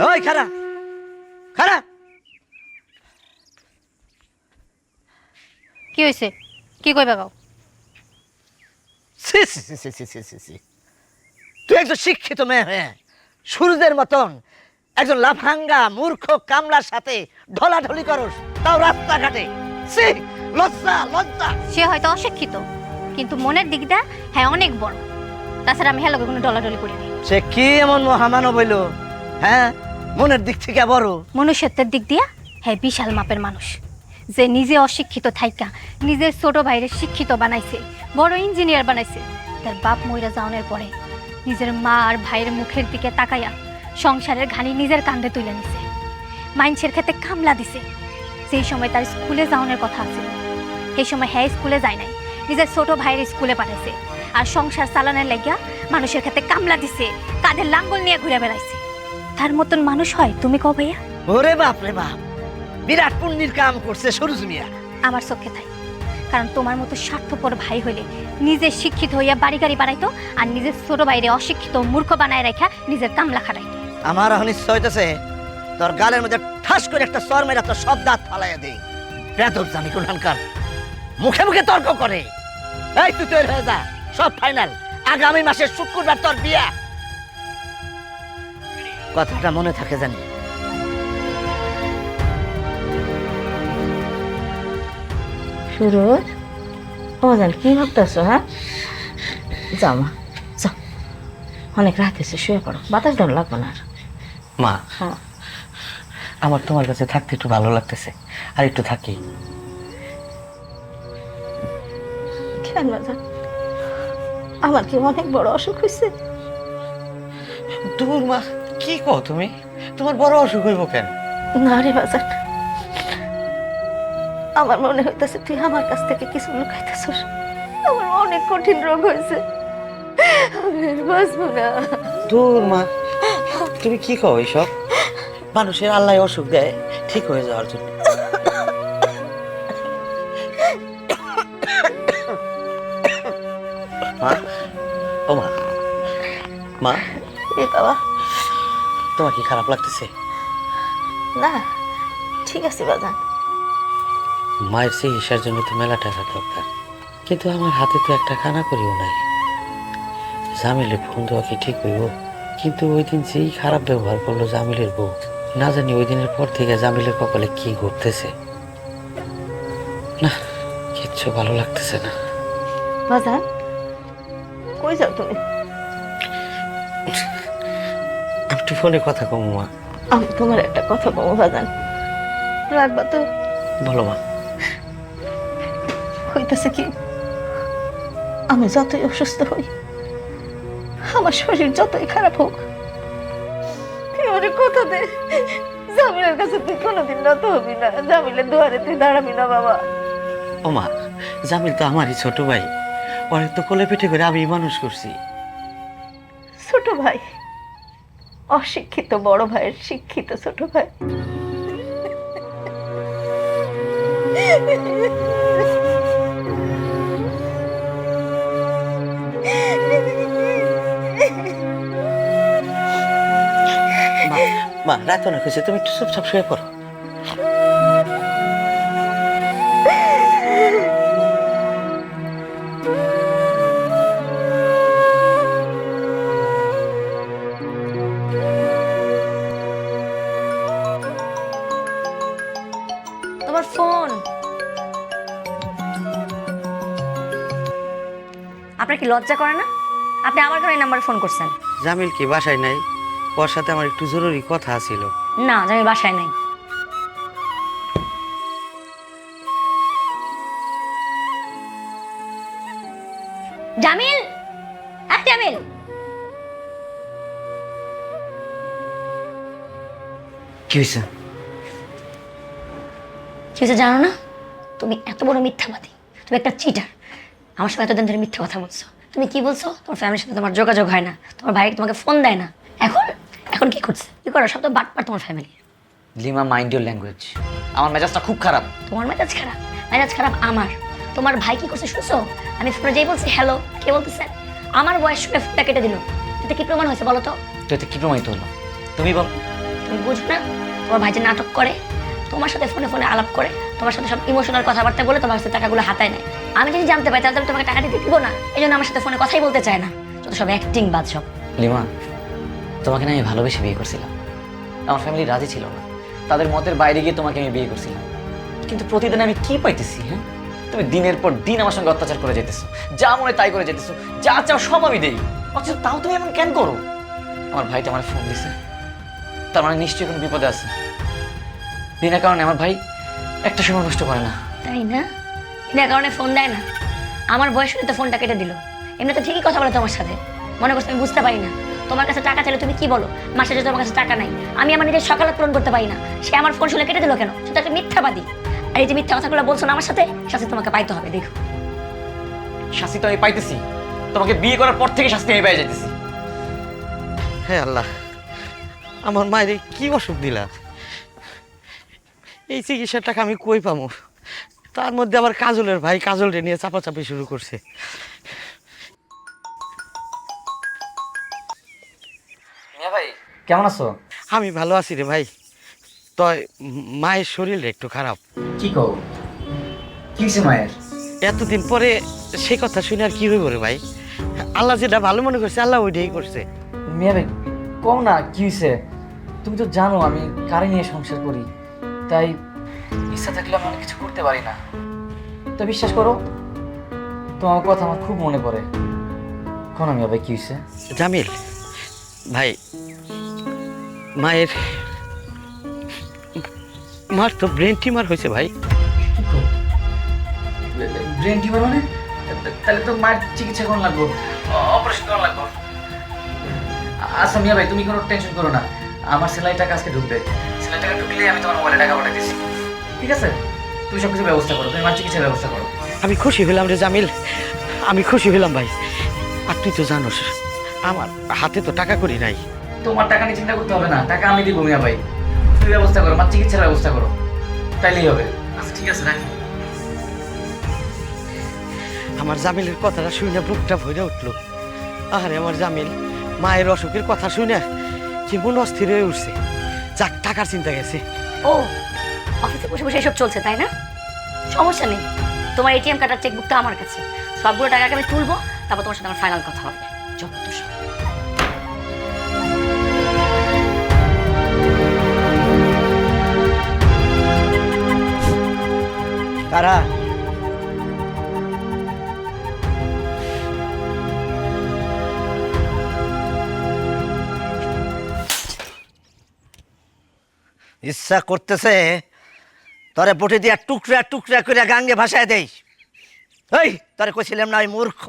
[SPEAKER 2] ওই খারা খারা,
[SPEAKER 5] কি হয়েছে, কি কইবা গাও?
[SPEAKER 2] সি সি সি সি সি সি সি সি। তুই একজন শিক্ষিত মেয়ে হয়ে সূর্যের মতন একজন লাফাঙ্গা মূর্খ কামলার সাথে ঢলাঢলি করস, তাও রাস্তাঘাটে। সি, লজ্জা লজ্জা।
[SPEAKER 5] সে হয়তো অশিক্ষিত, কিন্তু মনের দিকটা হ্যাঁ অনেক বড়। তাছাড়া আমি হ্যাঁ কোনো ডলাডলি করিনি।
[SPEAKER 2] সে কি এমন মহামানব হইল, হ্যাঁ মনের দিক থেকে বড়?
[SPEAKER 5] মনুষ্যত্বের দিক দিয়া হ্যাঁ বিশাল মাপের মানুষ, যে নিজে অশিক্ষিত থাইকা নিজের ছোট ভাইরে শিক্ষিত বানাইছে, বড় ইঞ্জিনিয়ার বানাইছে। তার বাপ মইরা যাওয়ার পরে নিজের মা আর ভাইয়ের মুখের দিকে তাকাইয়া সংসারের ঘানি নিজের কাঁধে তুলে নিছে। মাইনছের ক্ষেত্রে কামলা দিছে। সেই সময় তার স্কুলে যাওয়ার কথা আছিল, সেই সময় হ্যাঁ স্কুলে যায় নাই, নিজের ছোট ভাইয়ের স্কুলে পাঠাইছে। আর সংসার চালানোর লাগিয়া মানুষের ক্ষেত্রে কামলা দিছে, কাঁধে লাঙ্গল নিয়ে ঘুরে বেড়াইছে। তার মতন মানুষ হয় তুমি কও ভাইয়া?
[SPEAKER 2] ওরে বাপ রে বাপ, বিরাট পুণ্যের কাম করছে সরুজ মিয়া।
[SPEAKER 5] আমার চোখে তাই, কারণ তোমার মতো স্বার্থপর ভাই হইলে নিজে শিক্ষিত হইয়া বাড়ি গাড়ি বাড়াইতো, আর নিজের ছোট ভাইরে অশিক্ষিত মূর্খ বানায় রাখা নিজের কামলা খাটাইতো।
[SPEAKER 2] আমার এখন ইচ্ছা হইতেছে তোর গালের মধ্যে ঠাস করে একটা সর মেরা তোর সব দাঁত ফালাইয়া দেই। বেদব জানি কোনখানকার, মুখে মুখে তর্ক করে। এই তুই তৈরি হয়ে যা, সব ফাইনাল। আগামী মাসের শুক্রবার তোর বিয়া। কথাটা মনে থাকে জানি।
[SPEAKER 8] সুরজ, বাজান কি ভাবতেছো? হ্যাঁ যাও মা, যাও, অনেক রাত এসে শুয়ে পড়ো, বাতাস ডর লাগবে না আর।
[SPEAKER 2] মা,
[SPEAKER 8] হ্যাঁ
[SPEAKER 2] আমার তোমার কাছে থাকতে একটু ভালো লাগতেছে, আর একটু থাকি।
[SPEAKER 8] কেন বাজান, আমার কি অনেক বড় অসুখ হয়েছে?
[SPEAKER 2] দূর মা, কি কও তুমি? তোমার বড় অসুখ হইব কেন?
[SPEAKER 8] না রে বাজান, আমার মনে হইতেছে তুই আমার কাছ থেকে কিছু লুকাইতেছস। আমার অনেক কঠিন রোগ হয়েছে, আমি আর বাঁচবো না।
[SPEAKER 2] দূর মা, তুমি কি কও এইসব? মানুষের আল্লাহ অসুখ দেয় ঠিক হয়ে যাওয়ার জন্য। মা, ও মা, মা,
[SPEAKER 8] এ বাবা,
[SPEAKER 2] তোমার কি খারাপ লাগতেছে?
[SPEAKER 8] না ঠিক আছে বাজান।
[SPEAKER 2] মায়ের চিকিৎসার জন্য তো মেলা টাকা দরকার, কিন্তু আমার হাতে তো একটা খানা করিও নাই। জামিলে ফোন দেওয়া কি ঠিক হইব? কিন্তু ওই দিন যেই খারাপ ব্যবহার করলো জামিলের বউ, না জানি ওই দিনের পর থেকে জামিলের কপালে কি ঘটতেছে। না, কিচ্ছু ভালো লাগতেছে না।
[SPEAKER 8] বাজান, কই যাও তুমি?
[SPEAKER 2] আমি একটু ফোনে কথা কম মা।
[SPEAKER 8] আমি তোমার একটা কথা বলবো বাজান, রাখবা তো?
[SPEAKER 2] বলো মা।
[SPEAKER 8] হইতেছে কি, আমি যতই অসুস্থ হই, আমার শরীর যতই খারাপ হোক, তুই আমার কথা দে, জামিলের কাছে তুই কোনোদিন নত হবি না, জামিলের দুয়ারে তুই দাঁড়াবি না বাবা।
[SPEAKER 2] ও মা, জামিল তো আমারই ছোট ভাই, ওরে তো কোলে পিঠে করে আমি মানুষ করছি।
[SPEAKER 8] ছোট ভাই, অশিক্ষিত বড় ভাইয়ের শিক্ষিত ছোট ভাই।
[SPEAKER 2] মা, রাত অনেক হয়েছে, তুমি একটু চুপচাপ শুয়ে পড়ো।
[SPEAKER 1] তোমার ফোন। আপনার কি লজ্জা করে না? আপনি আমার ঘরে নাম্বারে ফোন করছেন।
[SPEAKER 2] জামিল কি বাসায় নাই? ওর সাথে আমার একটু জরুরি কথা ছিল।
[SPEAKER 1] না, জামিল বাসায় নাই। জামিল, জামিল,
[SPEAKER 2] কি হয়েছে?
[SPEAKER 1] কি হয়েছে জানো না? তুমি এত বড় মিথ্যাবাদী, তুমি একটা চিটার। আমার সঙ্গে এতদিন ধরে মিথ্যা কথা বলছো। তুমি কি বলছো? তোমার ফ্যামিলির সাথে তোমার যোগাযোগ হয় না, তোমার ভাই তোমাকে ফোন দেয় না। এখন এখন কি করছে? কি করো? সব তো বাটপার তোমার family.
[SPEAKER 3] Lima, mind your language. আমার মেজাজটা খুব খারাপ।
[SPEAKER 1] তোমার মেজাজ খারাপ? মেজাজ খারাপ আমার। তোমার ভাই কি করছে শুনছো? আমি ফোনে যেই বলছি হ্যালো, কে বলতেছে? আমার বয়স শুনে ফোনটা কেটে দিল। এতে কি প্রমাণ হয়েছে বলো তো?
[SPEAKER 3] তো এতে কি প্রমাণিত হলো তুমি বল।
[SPEAKER 1] তুমি বুঝো না? তোমার ভাই যে নাটক করে, তোমার সাথে ফোনে ফোনে আলাপ করে, তোমার সাথে সব ইমোশনাল কথাবার্তা বলে তোমার সাথে টাকাগুলো হাতায় নেয়। আমি যদি জানতে পাই তাহলে তো আমি তোমাকে টাকা দিতে দিব না। এই জন্য আমার সাথে ফোনে কথাই বলতে চায় না। যত সব অ্যাক্টিং বাদ সব।
[SPEAKER 3] লিমা, তোমাকে না আমি ভালোবেসে বিয়ে করছিলাম। আমার ফ্যামিলি রাজি ছিল না, তাদের মতের বাইরে গিয়ে তোমাকে আমি বিয়ে করছিলাম। কিন্তু প্রতিদিন আমি কি পাইতেছি? হ্যাঁ, তুমি দিনের পর দিন আমার সঙ্গে অত্যাচার করে যেতেছো, যা মনে তাই করে যেতেছো, যা চাও সব আমি দেই, অথচ তাও তুমি এমন কেন করো? আমার ভাইটা আমার ফোন দিছে, তার মানে নিশ্চয়ই কোনো বিপদে আছে। বিনা কারণে আমার ভাই একটা সময় নষ্ট করে না।
[SPEAKER 1] তাই না? বিনা কারণে ফোন দেয় না। আমার বয়স শুনে তো ফোনটা কেটে দিল। এমনি তো ঠিকই কথা বলে তোমার সাথে। মনে করছো আমি বুঝতে পারি না? তোমার কাছে টাকা চাইলে তুমি কি বলো? মাসে যদি তোমার কাছে টাকা নাই, আমি আমার নিজের সকালে পূরণ করতে পারি না, সে আমার ফোন শুনে কেটে দিল কেন? সে তো একটা মিথ্যাবাদী। আর এই যে মিথ্যা কথাগুলো বলছো না আমার সাথে, শাস্তি তোমাকে পাইতে হবে। দেখো,
[SPEAKER 3] শাস্তি তো আমি পাইতেছি, তোমাকে বিয়ে করার পর থেকে শাস্তি আমি পেয়ে যাইতেছি।
[SPEAKER 2] হ্যাঁ আল্লাহ, আমার মায়ের কি অসুখ দিলা? এই চিকিৎসার টাকা আমি কই পাবো? তার মধ্যে আবার কাজলের ভাই কাজলরে নিয়ে চাপাচাপি শুরু করছে।
[SPEAKER 3] মিয়া ভাই, কেমন আছো?
[SPEAKER 2] আমি ভালো আছি রে ভাই। তয় মায়ের শরীর একটু খারাপ।
[SPEAKER 3] কি কও? কি হয়েছে মায়ের?
[SPEAKER 2] এতদিন পরে সেই কথা শুনে আর কি হইব রে ভাই? আল্লাহ যেটা ভালো মনে করছে আল্লাহ ওইটাই করছে।
[SPEAKER 3] মিয়া ভাই, কও না কি হয়েছে? তুমি তো জানো আমি কারে নিয়ে সংসার করি, তাই ইচ্ছা থাকলে আমি অনেক কিছু করতে পারি না। তো বিশ্বাস করো, তোমার কথা আমার খুব মনে পড়ে। কোন মিয়া ভাই, কি হয়েছে?
[SPEAKER 2] জামিল ভাই, মায়ের তো ব্রেন টিউমার হয়েছে ভাই।
[SPEAKER 3] ব্রেন টিউমার মানে? তাহলে তো মায়ের চিকিৎসা করা লাগবো, অপারেশন করা লাগবো। আচ্ছা মিয়া ভাই, তুমি কোনো টেনশন করো না, আমার সেলাই টাকা আজকে ঢুকবে। সেলাই টাকা ঢুকলে আমি তোমার মোবাইলে টাকা পাঠাই দিচ্ছি, ঠিক আছে? তুমি সব কিছু ব্যবস্থা করো, তুমি মায়ের চিকিৎসার ব্যবস্থা করো।
[SPEAKER 2] আমি খুশি হলাম রে জামিল, আমি খুশি হলাম ভাই। আর তুই তো জানোস আমার হাতে তো টাকা করি নাই।
[SPEAKER 3] তোমার টাকা নিয়ে চিন্তা করতে হবে না, টাকা আমি দিব মিয়া ভাই। তুমি ব্যবস্থা করো, মার চিকিৎসার ব্যবস্থা করো, তাইলেই হবে। আচ্ছা ঠিক আছে, রাখি।
[SPEAKER 2] আমার জামিলের কথাটা শুনে বুকটা ভরে উঠলো। আরে আমার জামিল মায়ের অসুখের কথা শুনে জীবন অস্থির হয়ে উঠছে। যাক, টাকার চিন্তা গেছে।
[SPEAKER 1] ও অফিসে বসে বসে এসব চলছে তাই না? সমস্যা নেই, তোমার এটিএম কার্ডের চেকবুকটা আমার কাছে। সবগুলো টাকাকে আমি তুলবো, তারপর তোমার সাথে আমার ফাইনাল কথা হবে। যত সব।
[SPEAKER 6] কারা? ইচ্ছা করতেছে তরে বটি দিয়া টুকরা টুকরা করে গাঙ্গে ভাসায় দেই। এই তরে কইছিলাম না, ওই মূর্খ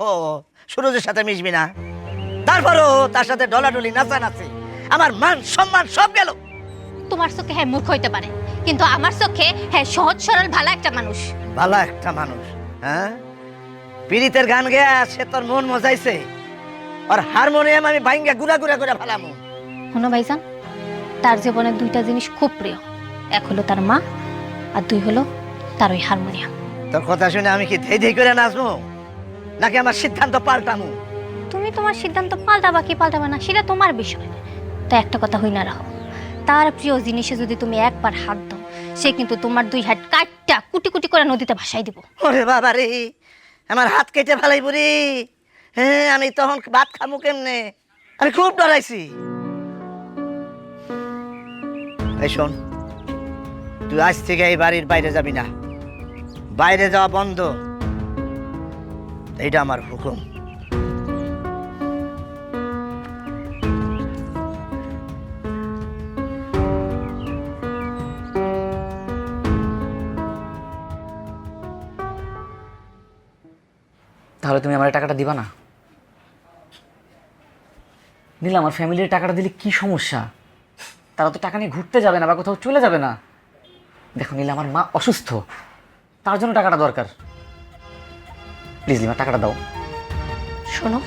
[SPEAKER 6] সুরজের সাথে মিশবি না। তারপরও তার সাথে ডলাডলি নাচানাচি, আমার মান সম্মান সব গেল।
[SPEAKER 5] তোমার চোখে হ্যাঁ মূর্খ হইতে পারে, কিন্তু আমার চোখে হ্যাঁ সহজ সরল ভালো একটা মানুষ।
[SPEAKER 6] ভালো একটা মানুষ? হ্যাঁ, পীড়িতের গান গেয়া সে তোর মন মজাইছে, আর হারমোনিয়াম আমি ভাঙ্গা গুড়া গুড়া করে ফেলামু।
[SPEAKER 5] শোনো ভাইজান, তার জীবনে দুইটা জিনিস খুব প্রিয়, এক হলো তার মা, আর দুই হলো তার ওই হারমোনিয়াম।
[SPEAKER 6] তোর কথা শুনে আমি কি ধেই ধেই করে নাচবো, নাকি আমার সিদ্ধান্ত পাল্টামু?
[SPEAKER 5] তুমি তোমার সিদ্ধান্ত পাল্টাবা কি পাল্টাবা না সেটা তোমার বিষয়। তা একটা কথা হই না রাখো, তার প্রিয় জিনিসে যদি তুমি একবার হাত দাও, সে কিন্তু তোমার দুই হাত কাটটা কুটি কুটি করে নদীতে ভাসাই দিব।
[SPEAKER 6] ওরে বাবা রে, আমার হাত কেটে ফেলাইব রে। হ্যাঁ, আমি তখন ভাত খামু কেমনে? আমি খুব ডরাইছি। এই শোন, তুই আজ থেকে এই বাড়ির বাইরে যাবি না, বাইরে যাওয়া বন্ধ, এইটা আমার হুকুম।
[SPEAKER 3] তাহলে তুমি আমার টাকাটা দিবা না? নিলে আমার ফ্যামিলির টাকাটা দিলে কি সমস্যা? তারা তো টাকা নিয়ে ঘুরতে যাবে না বা কোথাও চলে যাবে না। দেখো নীলা, আমার মা অসুস্থ, তার জন্য টাকাটা দরকার। প্লিজ লিমা টাকাটা দাও।
[SPEAKER 1] শোনো,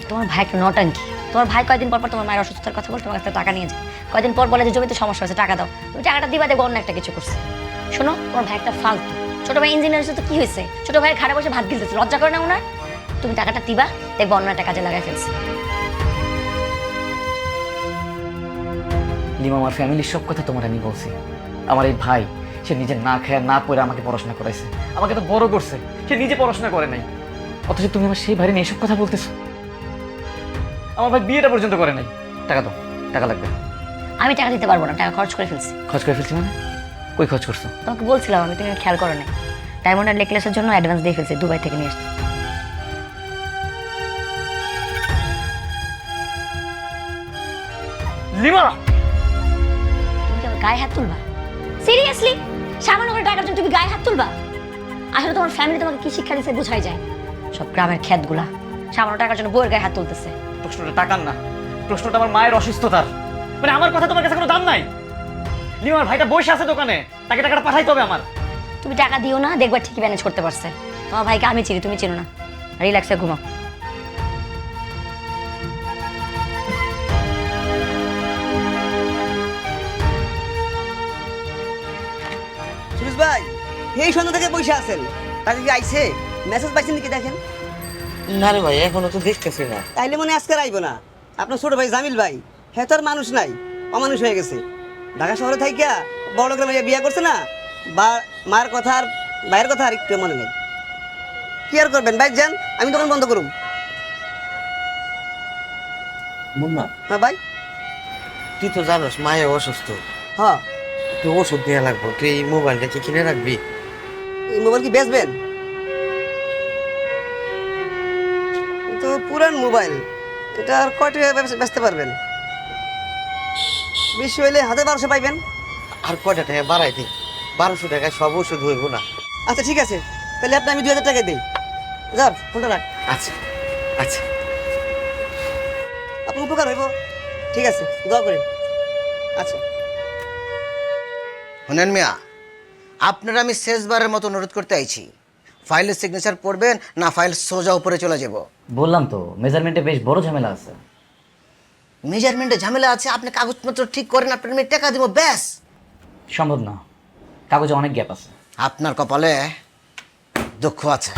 [SPEAKER 1] তোমার ভাই একটা নটাঙ্কি। তোমার ভাই কয়দিন পর পর তোমার মায়ের অসুস্থতার কথা বলে তোমার কাছ থেকে টাকা নিয়ে যায়। কয়দিন পর বলে যে জমিতে সমস্যা হয়েছে, টাকা দাও। তুমি টাকাটা দিবা, দেখো অন্য একটা কিছু করছে। শোনো, তোমার ভাই একটা ফালতু। ছোট ভাই ইঞ্জিনিয়ার হচ্ছে তো কি হয়েছে? ছোট ভাইয়ের ঘাড়ে বসে ভাত গিলতেছে, লজ্জা করে না ওনার? তুমি টাকাটা দিবা, দেখবো অন্য একটা কাজে লাগাই ফেলছে।
[SPEAKER 3] লিমা, আমার ফ্যামিলির সব কথা তোমার আমি বলছি। আমার এই ভাই, সে নিজে না খেয়ে না পড়ে আমাকে পড়াশোনা করাইছে, আমাকে তো বড় করছে, সে নিজে পড়াশোনা করে নাই। অথচ তুমি আমার সেই ভাইরে নিয়ে এসব কথা বলতেছো। আমার ভাই বিয়েটা পর্যন্ত করে নাই। টাকা দাও, টাকা লাগবে।
[SPEAKER 1] আমি টাকা দিতে পারবো না, টাকা খরচ করে ফেলছি।
[SPEAKER 3] খরচ করে ফেলছি মানে? কই খরচ করছো?
[SPEAKER 1] তোমাকে বলছিলাম আমি, তুমি খেয়াল করো নাই। ডায়মন্ড আর নেকলেসের জন্য অ্যাডভান্স দিয়ে ফেলছি, দুবাই থেকে নিয়ে আসছি।
[SPEAKER 3] লিমা,
[SPEAKER 1] তুমি কি আমার গায়ে হাত তুলবা? সিরিয়াসলি? সামান্য করে টাকার জন্য তুমি গায়ে হাত তুলবা? আসলে তোমার ফ্যামিলি তোমাকে কি শিক্ষা দিচ্ছে বোঝাই যায়। সব গ্রামের ক্ষেতগুলা সামান্য টাকার জন্য বউয়ের গায়ে হাত তুলতেছে।
[SPEAKER 3] প্রশ্নটা টাকার না, প্রশ্নটা আমার মায়ের অসুস্থতার। মানে আমার কথা তোমার কাছে কোনো দাম নাই? লিমার ভাইটা বসে আছে দোকানে, তাকে টাকাটা পাঠাইতে হবে আমার।
[SPEAKER 1] তুমি টাকা দিও না, দেখবা ঠিকই ম্যানেজ করতে পারছে। তোমার ভাইকে আমি চিনি, তুমি চিনো না। রিল্যাক্সে ঘুমাও।
[SPEAKER 9] সুরেশ ভাই, এই সন্ধ্যা থেকে বসে আছেন, টাকা কি আইছে? মেসেজ পাইছেন নাকি দেখেন?
[SPEAKER 2] না রে ভাই, এখনো তো দেখতেছি না।
[SPEAKER 9] তাইলে মনে হয় আজকে আইব না। আপনার ছোট ভাই জামিল ভাই, হ্যাঁ তো আর মানুষ নাই, অমানুষ হয়ে গেছে। ঢাকা শহরে থাইকা বড় গ্রামে বিয়ে করছে না, বা মার কথা আর ভাইয়ের কথা আর একটু মনে নেই। কি আর করবেন, বাইক যান, আমি দোকান বন্ধ করুম।
[SPEAKER 2] মুন্না,
[SPEAKER 9] হ্যাঁ ভাই।
[SPEAKER 2] তুই তো জানোস মায়ে অসুস্থ,
[SPEAKER 9] হ্যাঁ,
[SPEAKER 2] তুই ওষুধ দেওয়া লাগবো। তুই এই মোবাইলটা কি কিনে রাখবি?
[SPEAKER 9] এই মোবাইল কি বেচবেন? তো পুরান মোবাইল, এটা আর কয় টাকা বেচতে পারবেন? বেশি হইলে হাতে 1200 পাইবেন।
[SPEAKER 2] আর কয়টা টাকা বাড়াই দিই? 1200 টাকায় সব ওষুধ হইব না।
[SPEAKER 9] আচ্ছা ঠিক আছে, তাহলে আপনি আমি 2000 টাকা দিই। যার ফোনটা রাখ।
[SPEAKER 2] আচ্ছা আচ্ছা।
[SPEAKER 9] আপনার উপকার হইব। ঠিক আছে, দোয়া করেন। আচ্ছা।
[SPEAKER 6] শোনেন মিয়া, আপনারা আমি শেষবারের মতো অনুরোধ করতে আইছি, ফাইলের সিগনেচার করবেন না ফাইল সোজা উপরে চলে যাব?
[SPEAKER 3] বললাম তো, মেজারমেন্টে বেশ বড় ঝামেলা আছে।
[SPEAKER 6] মেজারমেন্টে ঝামেলা আছে? আপনি কাগজপত্র ঠিক করেন, আপনার আমি টাকা দিব, ব্যাস।
[SPEAKER 3] সম্ভব না, কাগজে অনেক গ্যাপ আছে।
[SPEAKER 6] আপনার কপালে দুঃখ আছে।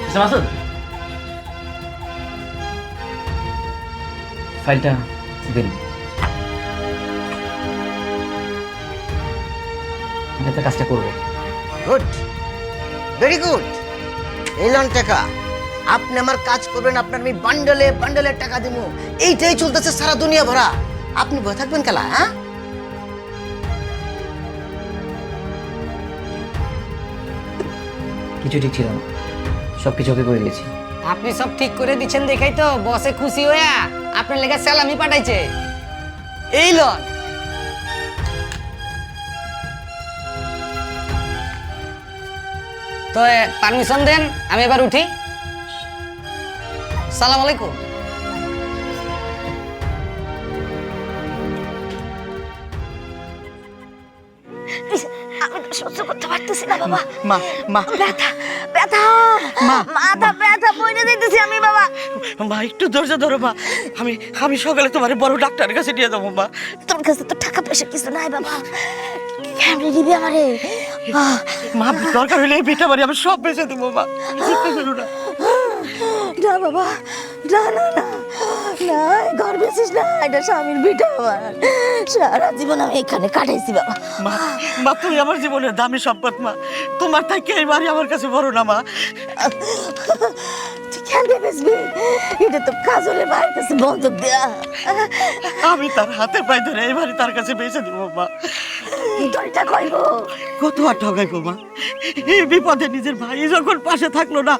[SPEAKER 3] মিস্টার মাসুদ, ফাইলটা দিন। আমি তো কাজটা করবো।
[SPEAKER 6] Good, very good. এই লন টাকা, আপনি আমার কাজ করবেন, আপনার আমি বান্ডেলে বান্ডেলে টাকা দিব। এইটাই চলতেছে সারা দুনিয়া ভরা। আপনি বয়ে থাকবেন খেলা? হ্যাঁ,
[SPEAKER 3] কিছু ঠিক ছিল না, সব কিছু ওকে করে দিয়েছি।
[SPEAKER 10] আপনি সব ঠিক করে দিচ্ছেন দেখাই তো বসে খুশি হইয়া আপনার লেগে সালামি পাঠাইছে। এই লন। তো পারমিশন দেন, আমি এবার উঠি। সালাম আলাইকুম।
[SPEAKER 8] আমি তো সহ্য করতে পারতেছি না বাবা।
[SPEAKER 2] মা মা
[SPEAKER 8] ব্যথা ব্যথা, মাথা ব্যথা বইরে দিতেছি আমি বাবা।
[SPEAKER 2] মা একটু ধৈর্য ধরো মা। আমি আমি সকালে তোমার বড় ডাক্তারের কাছে নিয়ে যাবো মা।
[SPEAKER 8] তোর কাছে তো টাকা পয়সা কিছু নাই বাবা, কেমনে দিবি আমারে?
[SPEAKER 2] মা দরকার হলে এই বেটা বাড়ি আমি সব বেঁচে দেবো মা, চিন্তা করো না।
[SPEAKER 8] না বাবা, না না না না, ঘর বেশিস না, এটা স্বামীর বিটা আমার। সারা জীবন আমি এখানে কাটাইছি বাবা।
[SPEAKER 2] মা মা তুমি আমার জীবনের দামি সম্পদ মা, তোমার থেকে এই বাড়ি আমার কাছে বড় না মা।
[SPEAKER 8] তুই কেমনে বেচবি? এটা তো কাজলের ভাইয়ের কাছে বন্ধক দেয়া।
[SPEAKER 2] আমি তার হাতে পায়ে ধরে এই বাড়ি তার কাছে বেঁচে দেবো মা।
[SPEAKER 8] তোরটা কইব
[SPEAKER 2] কত আর ঠকাইবো মা? এই বিপদে নিজের ভাই যখন পাশে থাকলো না,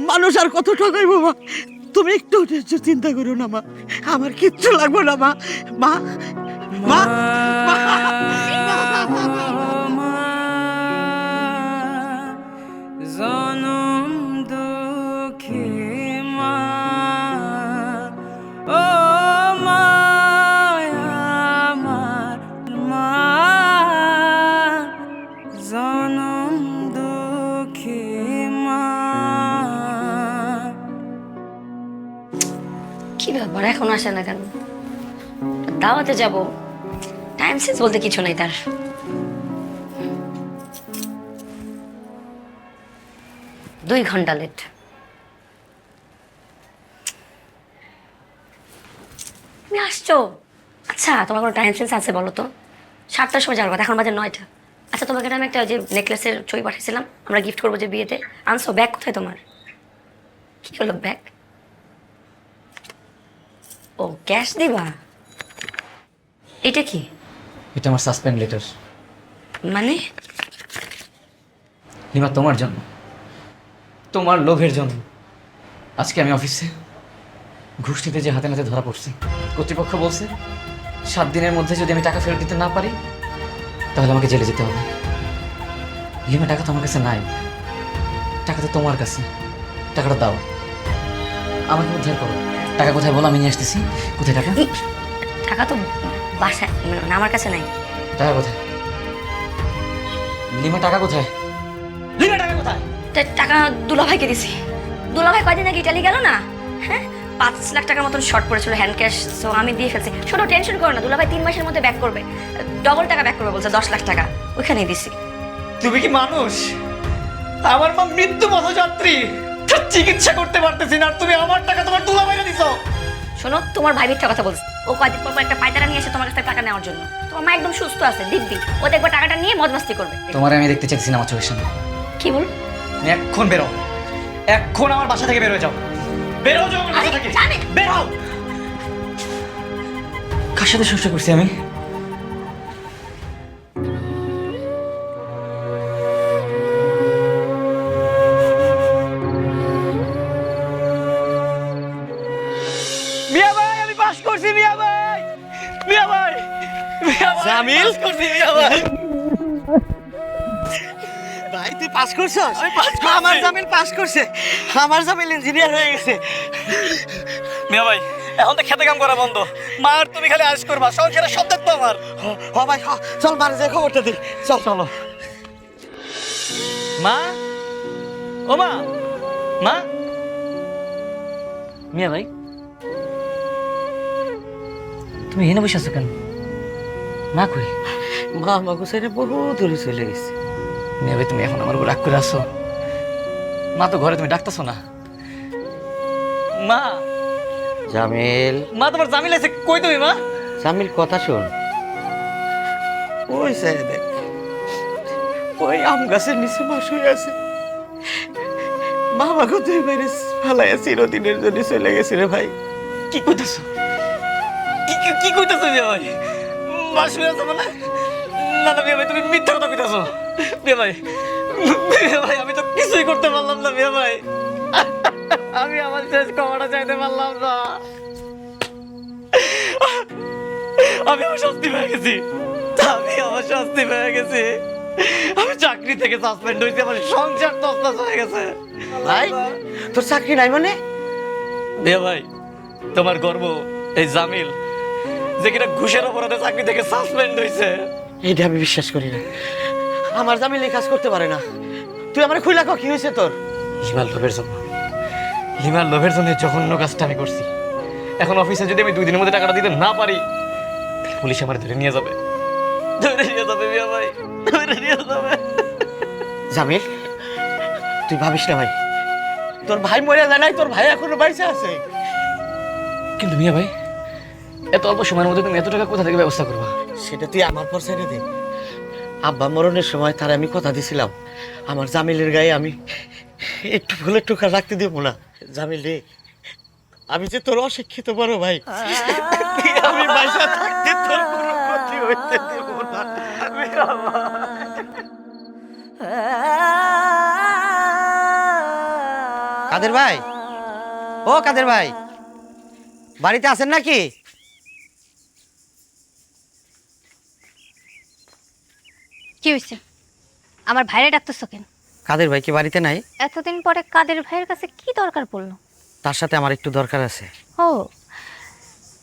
[SPEAKER 2] মানুষ আর কত ঠকাইবো মা? তুমি একটু চিন্তা করো না মা, আমার কিচ্ছু লাগবে না মা। মা মা
[SPEAKER 10] জনম দুঃখী মা, ও মায়া আমার মা,
[SPEAKER 1] ব্যাপার এখন আসে না কেন? দাওয়াতে যাব, টাইম সেন্স বলতে কিছু নাই তার। 2 ঘন্টা লেট। তুমি আসছো? আচ্ছা, তোমার কোনো টাইম সেন্স আছে বলো তো? 7টার সময় যাওয়ার কথা, এখন বাজে 9টা। আচ্ছা, তোমাকে আমি একটা যে নেকলেসের ছবি পাঠিয়েছিলাম, আমরা গিফট করবো যে বিয়েতে, আনছো? ব্যাগ কোথায় তোমার? কি হলো ব্যাগ? ও, ক্যাশ দিবা? এটা কি
[SPEAKER 3] এটা আমার সাসপেন্ড লেটার।
[SPEAKER 1] মানে?
[SPEAKER 3] লিমা, তোমার জন্য, তোমার লোভের জন্য আজকে আমি অফিসে ঘুষ নিতে যে হাতে নাতে ধরা পড়ছি। কর্তৃপক্ষ বলছে 7 দিনের মধ্যে যদি আমি টাকা ফেরত দিতে না পারি তাহলে আমাকে জেলে যেতে হবে। লিমা, টাকা তো আমার কাছে নাই, টাকা তো তোমার কাছে। টাকাটা দাও, আমাকে উদ্ধার করো। টাকা কোথায় বলো, আমি নিয়ে আসতেছি। কোথায় টাকা?
[SPEAKER 1] টাকা তো বাসায়, মানে আমার কাছে নাই।
[SPEAKER 3] টাকা কোথায়? লিমা, টাকা কোথায়? লিমা, টাকা কোথায়?
[SPEAKER 1] টাকা দুলাভাইকে দিছি। দুলাভাই কয়দিন আগে ইটালি গেল না? হ্যাঁ, 5 লাখ টাকার মতন শর্ট পড়েছিল হ্যান্ড ক্যাশ, সো আমি দিয়ে ফেলছি। ছোট টেনশন করো না, দুলাভাই 3 মাসের মধ্যে ব্যাক করবে, ডবল টাকা ব্যাক করবে বলছে, 10 লাখ টাকা ওইখানেই দিছি।
[SPEAKER 3] তুমি কি মানুষ? আমার মা মৃত্যু পথযাত্রী, তার চিকিৎসা করতে পারতেছি না, আর তুমি আমার টাকা তোমার দুলাভাইকে দিছো।
[SPEAKER 1] শোনো, তোমার ভাই মিথ্যা কথা বলছে। ও কয়দিন পর একটা পায়তারা নিয়ে এসে তোমার কাছে টাকা নেওয়ার জন্য। তোমার মা একদম সুস্থ আছে, দিব্যি। ও দেখবে টাকাটা নিয়ে মজমাস্তি করবে।
[SPEAKER 3] তোমার আমি দেখতে চাইছি না আমার চোখের সামনে।
[SPEAKER 1] কি বল?
[SPEAKER 3] তুমি এখন বেরো, এখন আমার বাসা থেকে বের হয়ে যাও। বেরো যাও আমার বাসা থেকে, বেরো। কার সাথে সংসার করছি আমি? মিয়া ভাই, আমি পাস করছি। মিয়া ভাই, মিয়া ভাই,
[SPEAKER 2] জামিল?
[SPEAKER 3] পাস করছি। মিয়া ভাই,
[SPEAKER 2] ভাই তুই পাস করছস? আমার জামিল পাস করছে, আমার জামিল ইঞ্জিনিয়ার হয়ে গেছে।
[SPEAKER 3] মিয়া ভাই, এখন তো খেতে কাম করা বন্ধ। মার তুমি খালি আশ করবা, সংসারে সব দেখবো আমার।
[SPEAKER 2] হ ভাই হ, চল বাড়ি যাই খবরটা দিই, চল।
[SPEAKER 3] চলো। মা, ও মা, মা। মিয়া ভাই, তুমি এখানে বসে আছো কেন? মা কই?
[SPEAKER 2] মা আমাকে ছেড়ে বহু দূরে চলে গেছে।
[SPEAKER 3] মিয়া ভাই, তুমি এখন আমার উপর রাগ করে আসো? মা তো ঘরে, তুমি ডাকতেছো না। মা,
[SPEAKER 2] জামিল,
[SPEAKER 3] মা তোমার জামিল আছে কই? তুমি মা?
[SPEAKER 2] জামিল কথা শোন, ওই সাইডে দেখ, ওই আম গাছের নিচে মা শুয়ে আছে। মা আমাকে তুই বাইরে ফালাইয়া চিরদিনের জন্য চলে গেছে রে ভাই।
[SPEAKER 3] কি কইতেছো? কি কইতেছো মিয়া ভাই? মা শুয়ে আছে মানে? না না মিয়া ভাই, তুমি মিথ্যা কথা কইতেছো। মিয়া ভাই, মিয়া ভাই, আমি তো কিছুই করতে পারলাম না মিয়া ভাই। আমি আমার শেষ ক্ষমাটা চাইতে পারলাম না। আমি আমার শাস্তি পেয়ে গেছি, আমি চাকরি থেকে সাসপেন্ড হয়েছি, আমার সংসার তছনছ হয়ে গেছে।
[SPEAKER 2] ভাই তোর চাকরি নাই মানে?
[SPEAKER 3] মিয়া ভাই, তোমার গর্ব এই জামিল যে কিনা ঘুষের অপরাধে চাকরি থেকে সাসপেন্ড হয়েছে।
[SPEAKER 2] এইটা আমি বিশ্বাস করি না, আমার জামিল এই কাজ করতে পারে না। তুই আমার খুইলা কি হয়েছে তোর?
[SPEAKER 3] লিমার লোভের জন্য, লিমার লোভের জন্য জঘন্য কাজটা আমি করছি। এখন অফিসে যদি আমি 2 দিনের মধ্যে টাকাটা দিতে না পারি, তাহলে পুলিশ আমার ধরে নিয়ে যাবে, ধরে নিয়ে যাবে মিয়া ভাই, ধরে নিয়ে যাবে।
[SPEAKER 2] জামিল, তুই ভাবিস না ভাই, তোর ভাই মরে যায় নাই, তোর ভাই এখনো বাইসে আছে।
[SPEAKER 3] কিন্তু মিয়া ভাই, এত অল্প সময়ের মধ্যে তুমি এত টাকা কোথা থেকে ব্যবস্থা করবা?
[SPEAKER 2] সেটা তুই আমার পর ছেড়ে দে। আব্বা মরণের সময় তার আমি কথা দিছিলাম, আমার জামিলের গায়ে আমি একটু ফুলের টোকা রাখতে দেবো না। জামিল রে, আমি যে তোর অশিক্ষিত বড় ভাই, আমি বাইসা থাকতে তোর কোনো ক্ষতি হইতে দেব না। কাদের ভাই, ও কাদের ভাই, বাড়িতে আছেন নাকি?
[SPEAKER 5] কি হয়েছে? আমার ভাইরে ডাকতেছো কেন?
[SPEAKER 2] কাদের ভাই কি বাড়িতে নাই?
[SPEAKER 5] এতদিন পরে কাদের ভাইয়ের কাছে কি দরকার পড়লো?
[SPEAKER 2] তার সাথে আমার একটু দরকার আছে।
[SPEAKER 5] ও,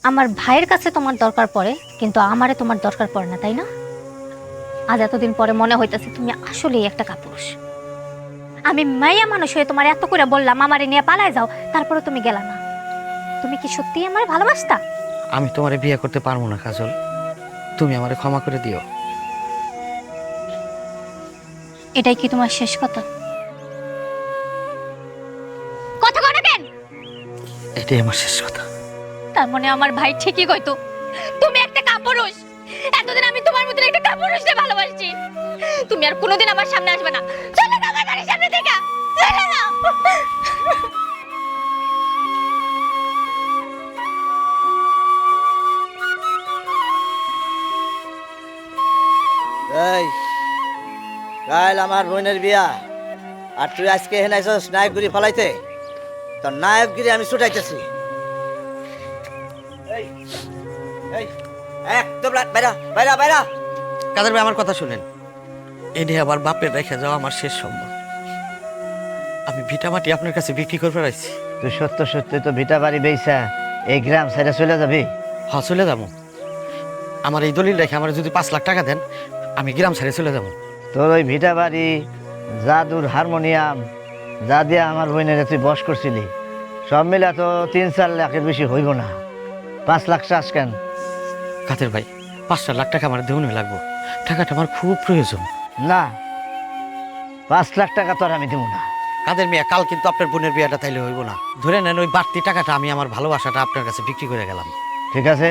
[SPEAKER 5] আমার ভাইয়ের কাছে তোমার দরকার পড়ে, কিন্তু আমারে তোমার দরকার পড়ে না, তাই না? আজ এতদিন পরে মনে হইতেছে তুমি আসলেই একটা কাপুরুষ। আমি মাইয়া মানুষ হয়ে তোমার এত করে বললাম আমারে নিয়ে পালায় যাও, তারপরে তুমি গেলা না। তুমি কি সত্যি আমার ভালোবাসতা?
[SPEAKER 2] আমি তোমারে বিয়ে করতে পারবো না কাজল, তুমি আমারে ক্ষমা করে দিও।
[SPEAKER 5] এটাই কি তোমার শেষ কথা? কথা কও না কেন?
[SPEAKER 2] এটাই আমার শেষ কথা।
[SPEAKER 5] তার মানে আমার ভাই ঠিকই কইতো, তুমি একটা কাপুরুষ। এতদিন আমি তোমার মতো একটা কাপুরুষকে ভালোবাসছি। তুমি আর কোনোদিন আমার সামনে আসবে না। চলো না আমার বাড়ির সামনে থেকে, চলো না।
[SPEAKER 7] এই কাল আমার বোনের বিয়া, আর তুই আজকে এখানে আইসস নায়কগিরি ফলাইতে। তোর নায়কগিরি আমি ছুটাইতেছি। একদম বাইরা বাইরা বাইরা।
[SPEAKER 2] কাদের ভাই আমার কথা শুনেন, এনে আবার বাপের রেখে যাওয়া আমার শেষ সম্ভব। আমি ভিটা মাটি আপনার কাছে বিক্রি করে ফেলাইছি।
[SPEAKER 7] তুই সত্য সত্যি তো ভিটা বাড়ি বেইছা এই গ্রাম ছেড়ে চলে যাবি?
[SPEAKER 2] হ্যাঁ চলে যাবো। আমার এই দলিল রেখে আমার যদি 5 লাখ টাকা দেন, আমি গ্রাম ছেড়ে চলে যাবো।
[SPEAKER 7] তোর ওই ভিটা বাড়ি, জাদুর হারমোনিয়াম যা দিয়ে আমার বোনের তুই বস করছিলি, সব মিলা তো 3-4 লাখের বেশি হইব না। 5 লাখ চাস কেন?
[SPEAKER 2] কাদের ভাই 5 লাখ টাকা আমার দেউনে লাগবো, টাকাটা আমার খুব প্রয়োজন।
[SPEAKER 7] না, 5 লাখ টাকা তোর আমি দেবো না।
[SPEAKER 2] কাদের মিয়া, কাল কিন্তু আপনার বোনের বিয়াটা তাইলে হইব না। ধরে নেন ওই বাড়তি টাকাটা আমি আমার ভালোবাসাটা আপনার কাছে বিক্রি করে গেলাম।
[SPEAKER 7] ঠিক আছে,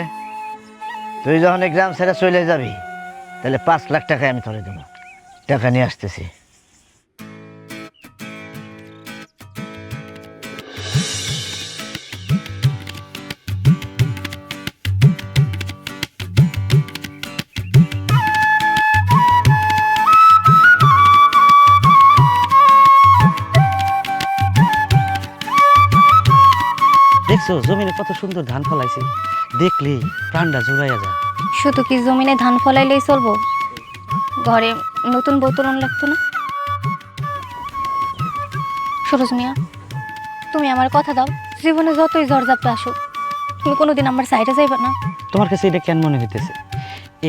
[SPEAKER 7] তুই যখন এই গ্রাম ছেড়ে চলে যাবি তাহলে 5 লাখ টাকা আমি তোরে দেবো। টাকা নিয়ে আসতেছি।
[SPEAKER 2] দেখছো জমিনে কত সুন্দর ধান ফলাইছে, দেখলি প্রাণটা জোড়াইয়া যা।
[SPEAKER 5] শুধু কি জমিনে ধান ফলাইলেই চলবো? ঘরে নতুন বোতলন লাগতো না? সরোজ মিয়া, তুমি আমার কথা দাও, জীবনে যতই ঝড়ঝাপটা আসুক তুমি কোনোদিন আমার সাইডে যাইবা না?
[SPEAKER 2] তোমার কাছে এটা কেন মনে হইতেছে?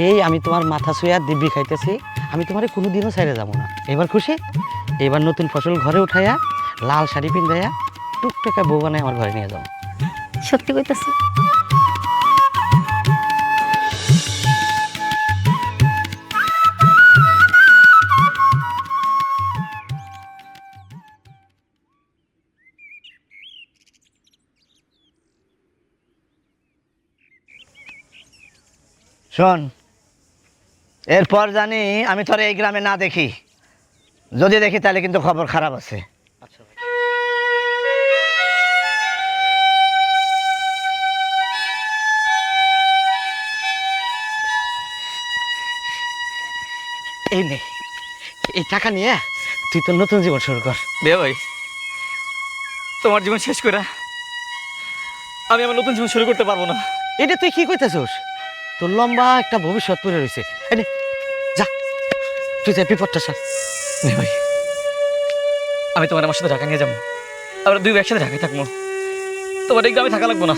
[SPEAKER 2] এই আমি তোমার মাথা ছুঁয়া দিব্যি খাইতেছি, আমি তোমারে কোনোদিনও ছাইড়ে যাবো না। এবার খুশি? এবার নতুন ফসল ঘরে উঠাইয়া লাল শাড়ি পিন্দাইয়া টুকটাকা বউ বানায় আমার ঘরে নিয়ে যাও।
[SPEAKER 5] সত্যি কইতাছি?
[SPEAKER 7] শোন, এরপর জানি আমি তোর এই গ্রামে না দেখি। যদি দেখি তাহলে কিন্তু খবর খারাপ আছে।
[SPEAKER 2] আচ্ছা ভাই। এই নে, এই টাকা নিয়ে তুই তোর নতুন জীবন শুরু কর।
[SPEAKER 3] বে ভাই, তোমার জীবন শেষ করে আমি আমার নতুন জীবন শুরু করতে পারবো না।
[SPEAKER 2] এটা তুই কি কইতেছস? তোর লম্বা একটা ভবিষ্যৎ পড়ে রয়েছে। এই নে, যা তুই যা বিপদটা সার।
[SPEAKER 3] বে ভাই, আমি তোমার আমার সাথে ঢাকা নিয়ে যাবো, আমরা দুই একসাথে ঢাকায় থাকবো। তোমার এই গ্রামে থাকা লাগবো না,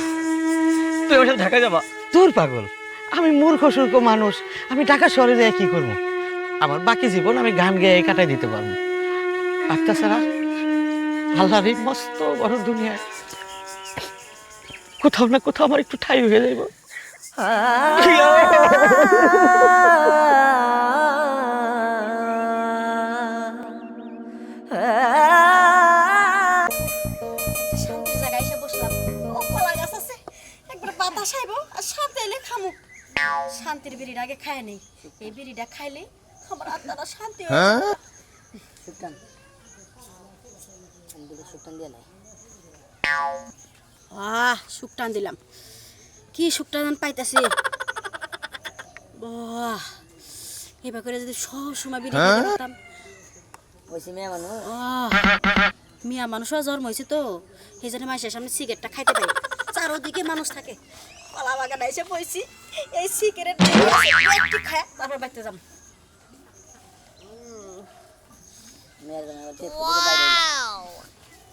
[SPEAKER 3] তুই আমার সাথে ঢাকায় যাবা।
[SPEAKER 2] তোর পাগল, আমি মূর্খ সূর্খ মানুষ, আমি ঢাকা শহরে যাই কি করবো? আমার বাকি জীবন আমি গান গেয়ে কাটাই দিতে পারবো। আর তাছাড়া আল্লাহর এই মস্ত বড় দুনিয়ায় কোথাও না কোথাও আমার একটু ঠাই হয়ে যাইব।
[SPEAKER 1] শান্তির জায়গায় এসে বসলাম। ও কলা গাছ আছে, একবার বাতাস আইব আর সাথে এলে খামুক। শান্তির বিড়ির আগে খায় নেই, এই বিড়িটা খাইলে আমার আত্মাটা শান্তি হয়। সুলতান সুলতান দিয়ে নাই। শুকটান দিলাম, কি শুকটান পাইতেছি। বাহ, এবার করে যদি সব সময় বিড়ি খেতে পারতাম। মিয়া মানুষও জন্ম হয়েছে তো, এই জন্য মাসের সামনে সিগারেটটা খাইতে পাই। চারোদিকে মানুষ থাকে, কলা বাগান এসে পড়ছি, এই সিগারেট খায় তারপর বাইতে যাম।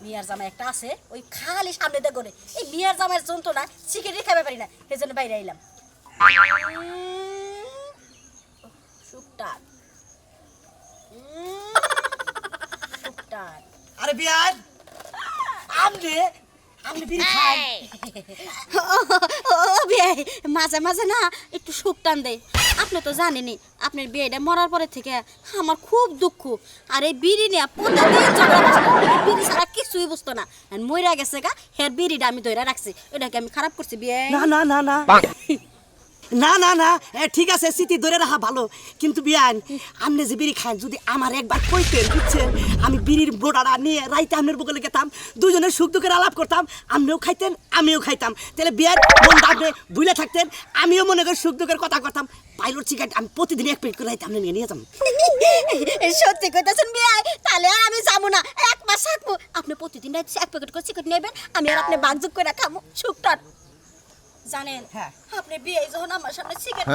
[SPEAKER 1] মিয়ার জামা একটা আছে, ওই খালি সামনে দিয়ে করে এই মিয়ার জামার যন্ত্রণা সিগারেট খাইতে পারি না, সেই জন্য বাইরে আইলাম। শুকটান শুকটান।
[SPEAKER 6] আরে বিয়ার আমরে
[SPEAKER 9] আপনি বিড়ি খান।
[SPEAKER 11] ও বিয়ে মাঝে মাঝে না একটু সুখ টান দেয়। আপনি তো জানেনই আপনার বিয়েটা মরার পরে থেকে আমার খুব দুঃখ। আর এই বিড়ি নিয়ে প্রতিদিন ঝগড়া করছে। বিড়ি ছাড়া কিছুই বুঝতো না, আর মইরা গেছে গা, হের বিড়িটা আমি ধরে রাখছি। এটাকে আমি খারাপ করছি বিয়ে?
[SPEAKER 9] না না না না না না না ঠিক আছে, স্মৃতি ধরে রাখা ভালো, কিন্তু বিয়ান আপনি যে বিড়ি খান যদি আমার একবার কইতেন, বুঝছেন, আমি বিড়ির বোটাটা নিয়ে রাইতে আপনার বগলে গেতাম, দুজনের সুখ দুঃখের আলাপ করতাম, আপনিও খাইতেন আমিও খাইতাম, তাহলে বিয়ার বন্ধু আপনি ভুলে থাকতেন, আমিও মনে করি সুখ দুঃখের কথা করতাম। পাইলট সিগারেট আমি প্রতিদিন 1 প্লেট করে রাইতে আপনি নিয়ে যাম।
[SPEAKER 11] সত্যি কইতাছেন বিয়ে? তাহলে আর আমি যাবো না, 1 মাস থাকবো। আপনি প্রতিদিন রাইতে 1 প্যাকেট করে সিগারেট নেবেন, আমি আর আপনি ভাগযোগ করে খাবো সুখটা। জানেন
[SPEAKER 9] হ্যাঁ।
[SPEAKER 11] আপনি বিয়ে যখন আমার সামনে সিগারেট